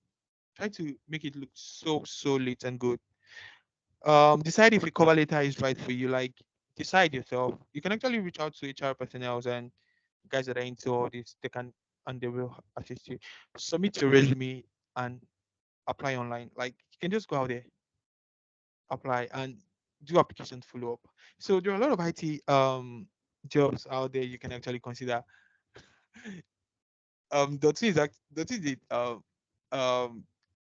Try to make it look so lit and good. Decide if a cover letter is right for you. Like, decide yourself. You can actually reach out to HR personnel and guys that are into all this. They can and they will assist you. Submit your resume and apply online. Like, you can just go out there, apply and do application follow up. So there are a lot of IT jobs out there you can actually consider. Dotty is the um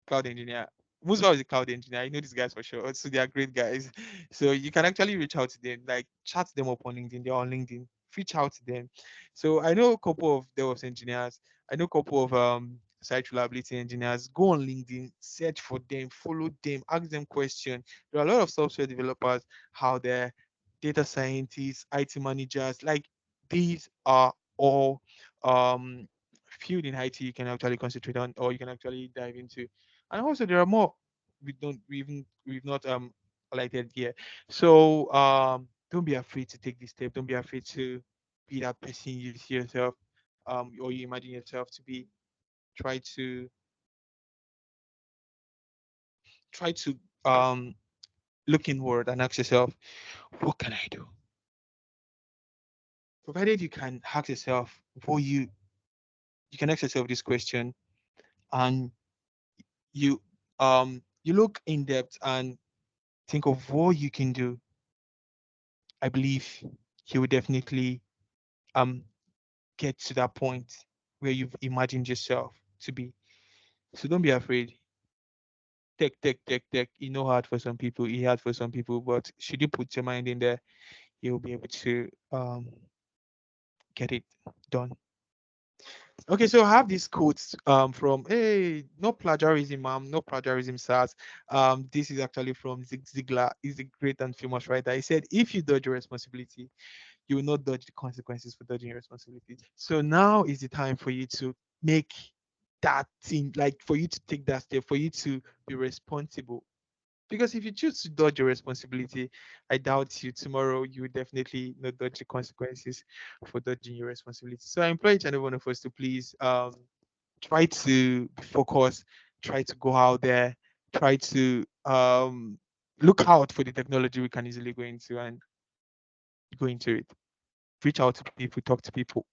cloud engineer. Musa is a cloud engineer. I know these guys for sure. So they are great guys. So you can actually reach out to them, like chat them up on LinkedIn. They're on LinkedIn. Reach out to them. So I know a couple of DevOps engineers. I know a couple of site reliability engineers. Go on LinkedIn, search for them, follow them, ask them questions. There are a lot of software developers out there, data scientists, IT managers. Like these are all um field in IT you can actually concentrate on or you can actually dive into. And also there are more we've not highlighted here. So don't be afraid to take this step. Don't be afraid to be that person you see yourself or you imagine yourself to be. Try to try to look inward and ask yourself, what can I do? Provided you can ask yourself what you can ask yourself this question and you you look in depth and think of what you can do. I believe you will definitely um get to that point where you've imagined yourself to be. So don't be afraid. Tech. You know hard for some people, it hard for some people, but should you put your mind in there, you'll be able to get it done. Okay, so I have these quotes from hey, no plagiarism, ma'am, no plagiarism, sirs. This is actually from Zig Ziglar. He's a great and famous writer. He said, if you dodge your responsibility, you will not dodge the consequences for dodging your responsibility. So now is the time for you to make that thing, like for you to take that step, for you to be responsible. Because if you choose to dodge your responsibility, I doubt you tomorrow you will definitely not dodge the consequences for dodging your responsibility. So I implore each and every one of us to please try to be focused, try to go out there, try to look out for the technology we can easily go into and go into it. Reach out to people, talk to people.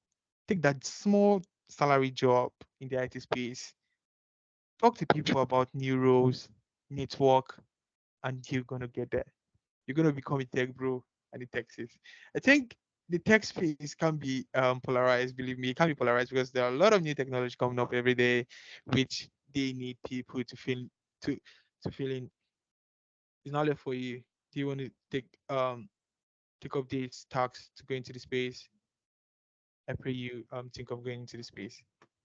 Take that small salary job in the IT space. Talk to people about new roles, network, and you're gonna get there. You're gonna become a tech bro and a tech sis. I think the tech space can be polarized. Believe me, it can be polarized because there are a lot of new technology coming up every day, which they need people to to fill in. It's not left for you. Do you want to take up these tasks to go into the space? I pray you think of going into the space.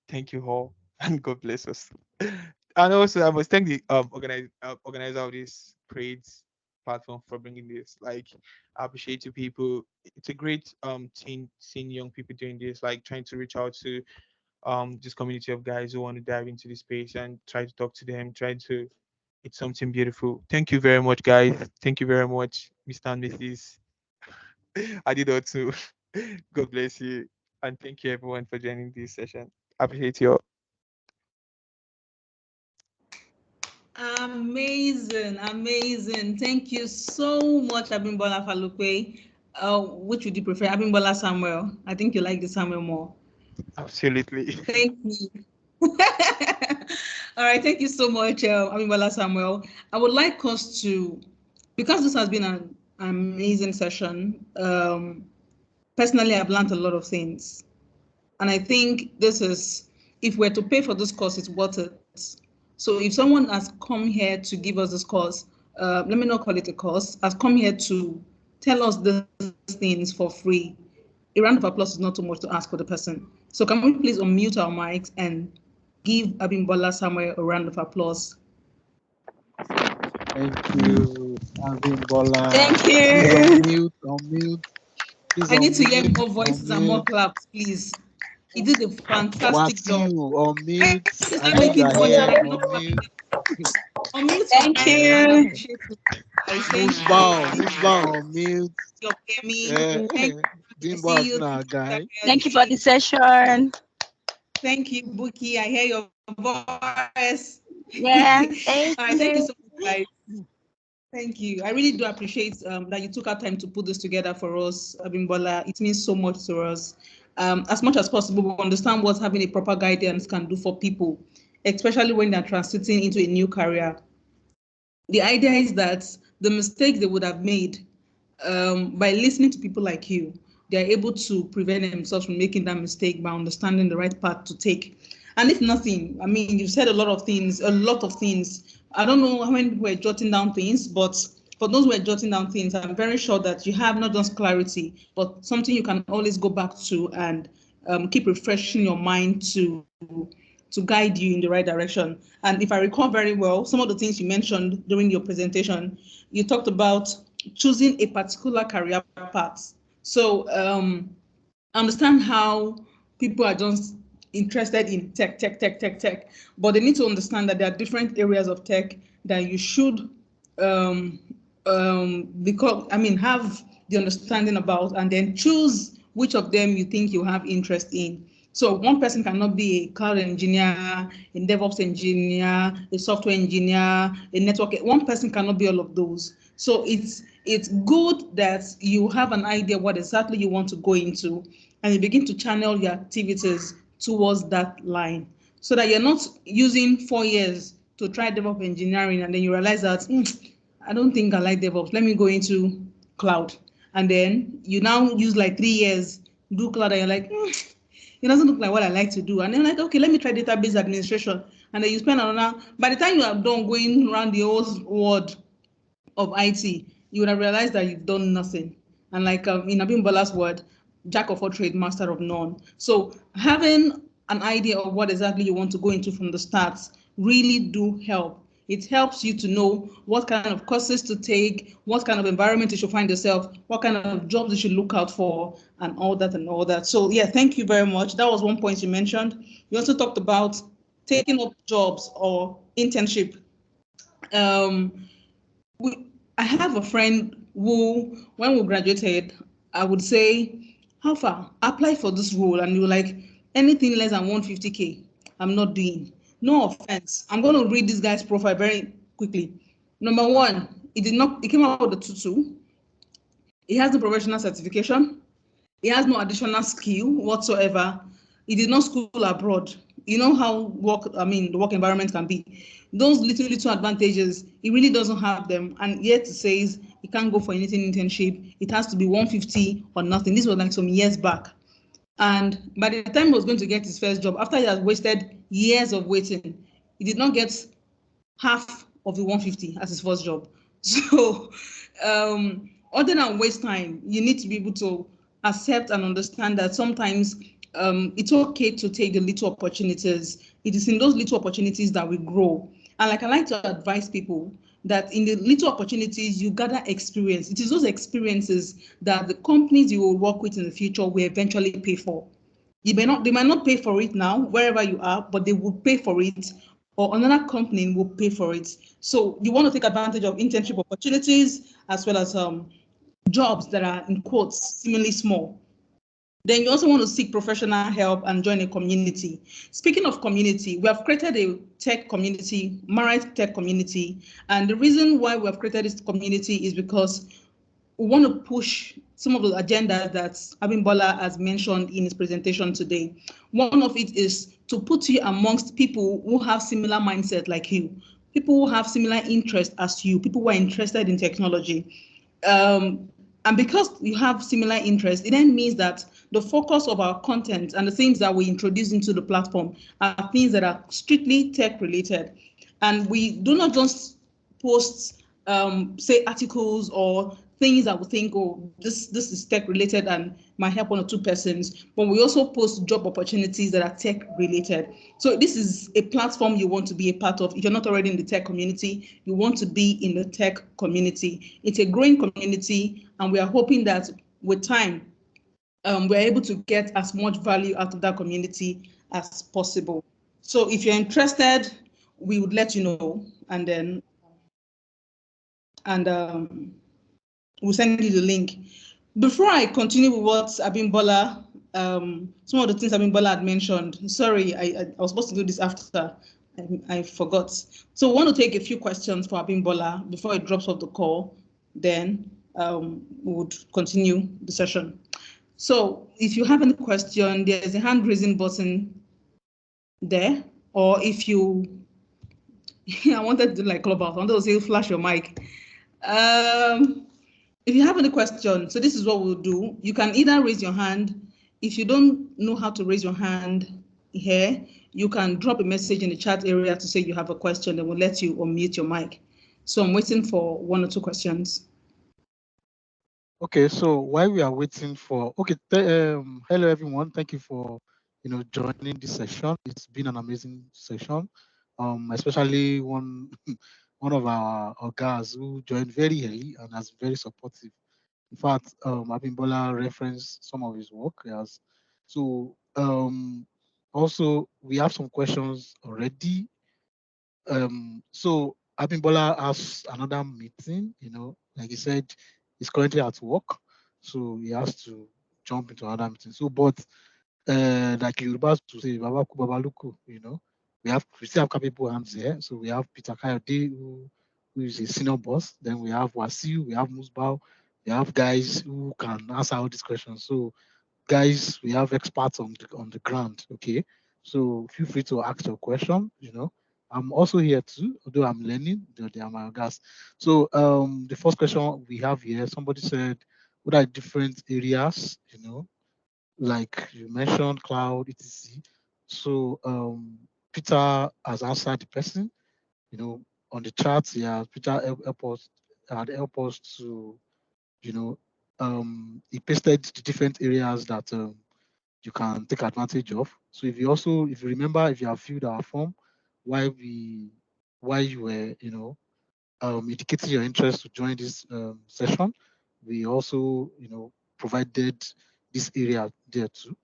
Thank you all, and God bless us. And also, I must thank the organizer of this grades platform for bringing this. Like, I appreciate you people. It's a great team seeing young people doing this, like trying to reach out to this community of guys who want to dive into the space and try to talk to them, try to it's something beautiful. Thank you very much, guys. Thank you very much, Mr. and Mrs. I did that too. God bless you. And thank you everyone for joining this session. Appreciate you all. Amazing, amazing. Thank you so much, Abimbola Falukwe. Which would you prefer, Abimbola Samuel? I think you like the Samuel more. Absolutely. Thank you. All right, thank you so much, Abimbola Samuel. I would like us to, because this has been an amazing session, personally, I've learned a lot of things. And I think this is, if we're to pay for this course, it's worth it. So if someone has come here to give us this course, let me not call it a course, has come here to tell us these things for free, a round of applause is not too much to ask for the person. So can we please unmute our mics and give Abimbola Samuel a round of applause? Thank you, Abimbola. Thank Please you. unmute. Please I need to hear unmute, more voices and more claps, please. He did a fantastic job. unmute. Please I start know you making are voices. here. I cannot Unmute. unmute Thank your mics and you. appreciate it. Guys, thank Musbah, you. unmute. Your Kemi. Thank you. I Bimbo see has you. been our Thank you, guy. Thank you for the session. Thank you, Buki. I hear your voice. Yeah, All thank right, thank you you. so much, guys. Thank you. I really do appreciate that you took our time to put this together for us, Abimbola. It means so much to us. As much as possible, we understand what having a proper guidance can do for people, especially when they're transiting into a new career. The idea is that the mistakes they would have made by listening to people like you, they're able to prevent themselves from making that mistake by understanding the right path to take. And if nothing, I mean, you've said a lot of things, a lot of things. I don't know how many people are jotting down things, but for those who are jotting down things, I'm very sure that you have not just clarity, but something you can always go back to and keep refreshing your mind to guide you in the right direction. And if I recall very well, some of the things you mentioned during your presentation, you talked about choosing a particular career path. So I understand how people are just interested in tech, but they need to understand that there are different areas of tech that you should um, have the understanding about, and then choose which of them you think you have interest in. So one person cannot be a cloud engineer, a DevOps engineer, a software engineer, a network. One person cannot be all of those. So it's good that you have an idea what exactly you want to go into, and you begin to channel your activities towards that line, so that you're not using 4 years to try DevOps engineering, and then you realize that I don't think I like DevOps. Let me go into cloud, and then you now use like 3 years do cloud, and you're like, it doesn't look like what I like to do. And then like, okay, let me try database administration. And then you spend another, by the time you are done going around the whole world of IT, you would have realized that you've done nothing. And like in Abimbola's word, jack of all trades, master of none. So having an idea of what exactly you want to go into from the start really do help. It helps you to know what kind of courses to take, what kind of environment you should find yourself, what kind of jobs you should look out for, and all that and all that. So yeah, thank you very much. That was one point you mentioned. You also talked about taking up jobs or internship. Um, I have a friend who, when we graduated, I would say, how far? Apply for this role. And you were like, anything less than 150K, I'm not doing. No offense. I'm going to read this guy's profile very quickly. Number one, it came out with the tutu. He has the professional certification. He has no additional skill whatsoever. He did not school abroad. You know how the work environment can be. Those little advantages, he really doesn't have them. And yet he says he can't go for anything internship. It has to be 150 or nothing. This was like some years back. And by the time he was going to get his first job, after he had wasted years of waiting, he did not get half of the 150 as his first job. So, other than waste time, you need to be able to accept and understand that sometimes it's okay to take the little opportunities. It is in those little opportunities that we grow. And like I like to advise people that in the little opportunities, you gather experience. It is those experiences that the companies you will work with in the future will eventually pay for. They might not pay for it now, wherever you are, but they will pay for it, or another company will pay for it. So you want to take advantage of internship opportunities as well as jobs that are in quotes seemingly small. Then you also want to seek professional help and join a community. Speaking of community, we have created a tech community, MARIGHT tech community. And the reason why we have created this community is because we want to push some of the agendas that Abimbola has mentioned in his presentation today. One of it is to put you amongst people who have similar mindset like you, people who have similar interest as you, people who are interested in technology. And because you have similar interests, it then means that the focus of our content and the things that we introduce into the platform are things that are strictly tech related. And we do not just post, say, articles or things that we think, oh, this is tech related and might help one or two persons, but we also post job opportunities that are tech related. So this is a platform you want to be a part of. If you're not already in the tech community, you want to be in the tech community. It's a growing community, and we are hoping that with time, we're able to get as much value out of that community as possible. So if you're interested, we would let you know, and then we'll send you the link. Before I continue with what Abimbola, some of the things Abimbola had mentioned, sorry, I was supposed to do this after, I forgot. So we want to take a few questions for Abimbola before it drops off the call, then we would continue the session. So if you have any question, there's a hand raising button there, or if you, I wanted to do like Clubhouse, I wanted to say flash your mic. If you have any question, so this is what we'll do. You can either raise your hand. If you don't know how to raise your hand here, you can drop a message in the chat area to say you have a question, and we'll let you unmute your mic. So I'm waiting for one or two questions. Okay, so while we are waiting for, hello everyone. Thank you for joining this session. It's been an amazing session. Especially one one of our guys who joined very early and has been very supportive. In fact, Abimbola referenced some of his work. Yes. So also we have some questions already. So Abimbola has another meeting, like he said, he's currently at work, so he has to jump into another meeting. So, but like Yorubas to say, Babaku Babaluku, we still have capable hands here. So we have Peter Kayode, who is a senior boss. Then we have Wasiu, we have Musbao, we have guys who can answer all these questions. So guys, we have experts on the ground. Okay, so feel free to ask your question. I'm also here too, although I'm learning. They are my guests. So the first question we have here, somebody said, what are different areas? Like you mentioned, cloud, etc. So Peter has answered the person. On the chat, yeah, Peter help us to, he pasted the different areas that you can take advantage of. So if you remember, if you have filled our form, why you were, indicating your interest to join this session, we also, provided this area there too.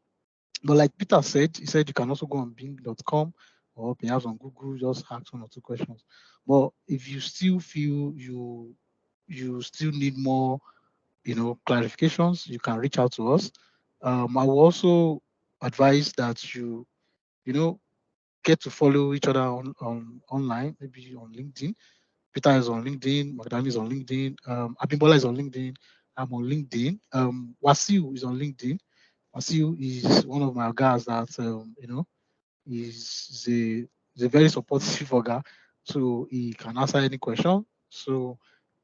But like Peter said, he said you can also go on bing.com or perhaps on Google, just ask one or two questions. But if you still feel you you still need more, clarifications, you can reach out to us. I will also advise that you get to follow each other on online, maybe on LinkedIn. Peter is on LinkedIn, Magdalene is on LinkedIn, Abimbola is on LinkedIn, I'm on LinkedIn, Wasiu is on LinkedIn. Wasiu is one of my guys that is a very supportive guy, so he can answer any question. So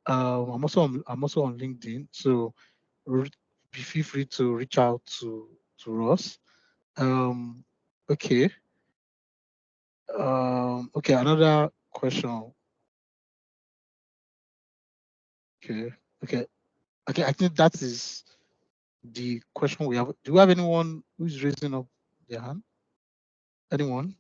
I'm also on LinkedIn, so feel free to reach out to us. Um, okay. Okay, another question. Okay, okay, okay. I think that is the question we have. Do we have anyone who's raising up their hand? Anyone?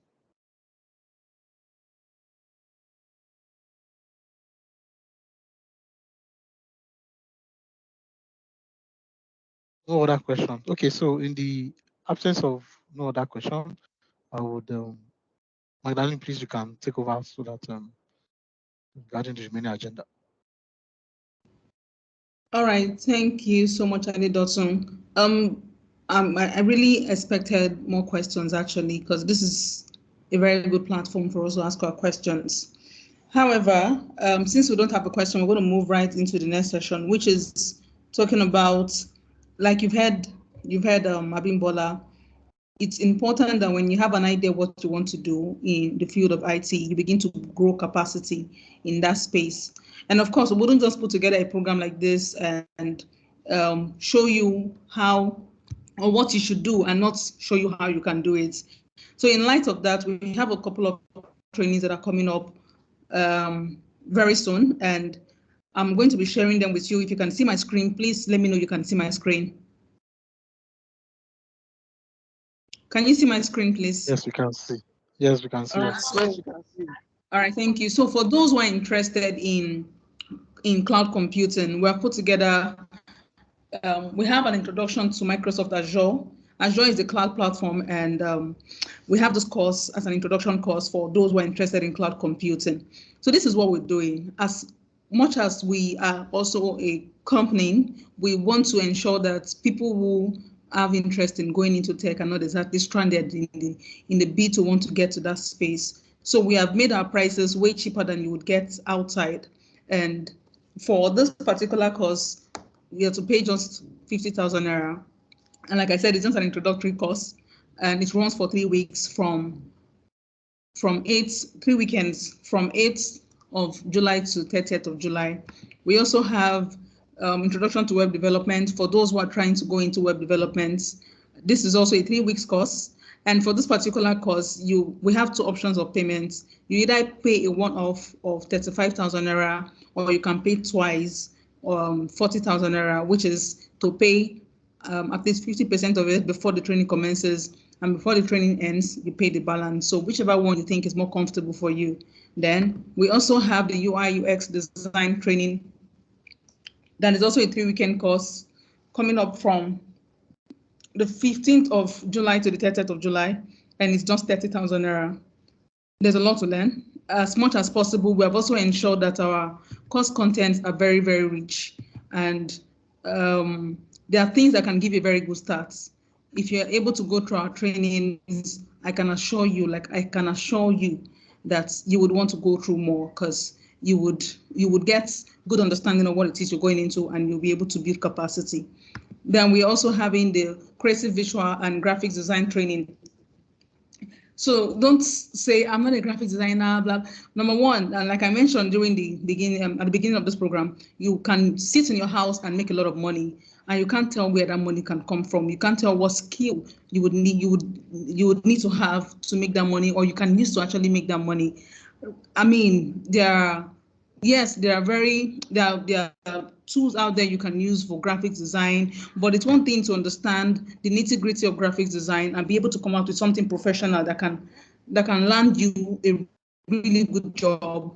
No other question. Okay, so in the absence of no other question, I would Magdalene, please, you can take over so that regarding the remaining agenda. All right, thank you so much, Ade Dotson. I really expected more questions actually, because this is a very good platform for us to ask our questions. However, since we don't have a question, we're going to move right into the next session, which is talking about, like you've heard Abimbola. It's important that when you have an idea what you want to do in the field of IT, you begin to grow capacity in that space. And of course, we wouldn't just put together a program like this and show you how or what you should do and not show you how you can do it. So in light of that, we have a couple of trainings that are coming up very soon, and I'm going to be sharing them with you. If you can see my screen, please let me know you can see my screen. Can you see my screen, please? Yes, we can see. Yes, we can see. All right. Yes, we can see. All right, thank you. So for those who are interested in cloud computing, we have put together, we have an introduction to Microsoft Azure. Azure is the cloud platform, and we have this course as an introduction course for those who are interested in cloud computing. So this is what we're doing. As much as we are also a company, we want to ensure that people who have interest in going into tech are not exactly stranded in the bid to want to get to that space. So we have made our prices way cheaper than you would get outside. And for this particular course, you have to pay just 50,000 naira. And like I said, it's just an introductory course, and it runs for 3 weeks from 3 weekends from 8th of July to 30th of July. We also have introduction to web development for those who are trying to go into web development. This is also a 3 weeks course. And for this particular course, we have two options of payments. You either pay a one-off of 35,000 naira, or you can pay twice, 40,000 naira, which is to pay at least 50% of it before the training commences, and before the training ends, you pay the balance. So whichever one you think is more comfortable for you. Then we also have the UI UX design training. That is also a 3-weekend course coming up from the 15th of July to the 30th of July, and it's just 30,000 naira. There's a lot to learn. As much as possible, we have also ensured that our course contents are very, very rich, and there are things that can give you a very good start. If you're able to go through our trainings, I can assure you that you would want to go through more, because you would get good understanding of what it is you're going into, and you'll be able to build capacity. Then we're also having the creative visual and graphics design training. So don't say I'm not a graphic designer, blah. Number one, and like I mentioned during the beginning, at the beginning of this program, you can sit in your house and make a lot of money, and you can't tell where that money can come from. You can't tell what skill you would need to have to make that money, or you can use to actually make that money. I mean, there are tools out there you can use for graphics design, but it's one thing to understand the nitty-gritty of graphics design and be able to come out with something professional that can land you a really good job.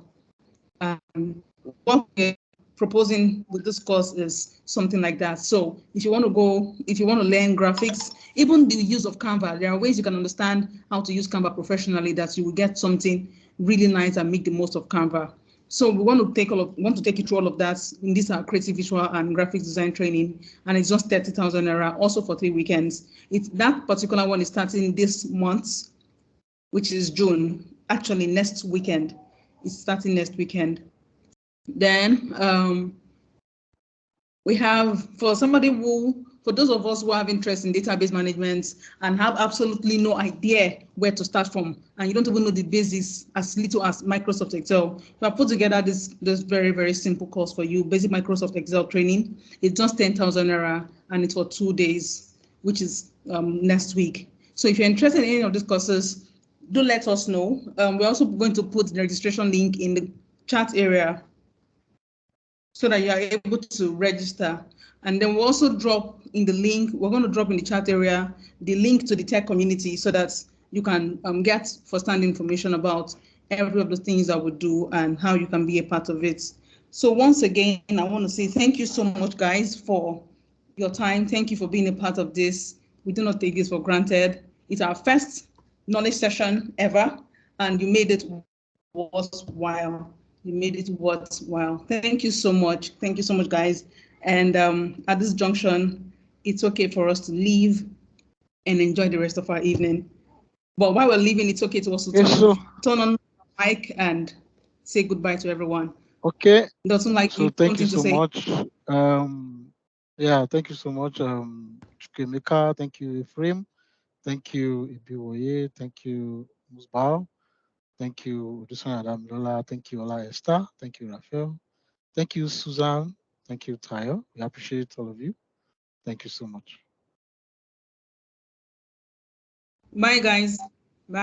What we're proposing with this course is something like that. So if you want to learn graphics, even the use of Canva, there are ways you can understand how to use Canva professionally that you will get something really nice and make the most of Canva. So we want to take you through all of that in this our creative visual and graphics design training, and it's just 30,000 naira, also for 3 weekends. That particular one is starting this month, which is June. Actually, next weekend. It's starting next weekend. Then we have for those of us who have interest in database management and have absolutely no idea where to start from, and you don't even know the basics as little as Microsoft Excel, we have put together this very, very simple course for you, basic Microsoft Excel training. It's just 10,000 naira and it's for 2 days, which is next week. So if you're interested in any of these courses, do let us know. We're also going to put the registration link in the chat area so that you are able to register. And then we'll also drop in the link, we're going to drop in the chat area, the link to the tech community so that you can get first-hand information about every of the things that we do and how you can be a part of it. So once again, I want to say thank you so much, guys, for your time. Thank you for being a part of this. We do not take this for granted. It's our first knowledge session ever, and you made it worthwhile. You made it worthwhile. Thank you so much. Thank you so much, guys. And at this junction, it's okay for us to leave and enjoy the rest of our evening. But while we're leaving, it's okay to also turn on the mic and say goodbye to everyone. Okay. Doesn't like so thank you so much. Yeah, thank you so much, Chukemeka. Thank you, Ephraim. Thank you, Ibiwoye. Thank you, Musbao. Thank you, Udusan Adamlola. Thank you, Ola Esther. Thank you, Raphael. Thank you, Susan. Thank you, Tayo. We appreciate all of you. Thank you so much. Bye, guys.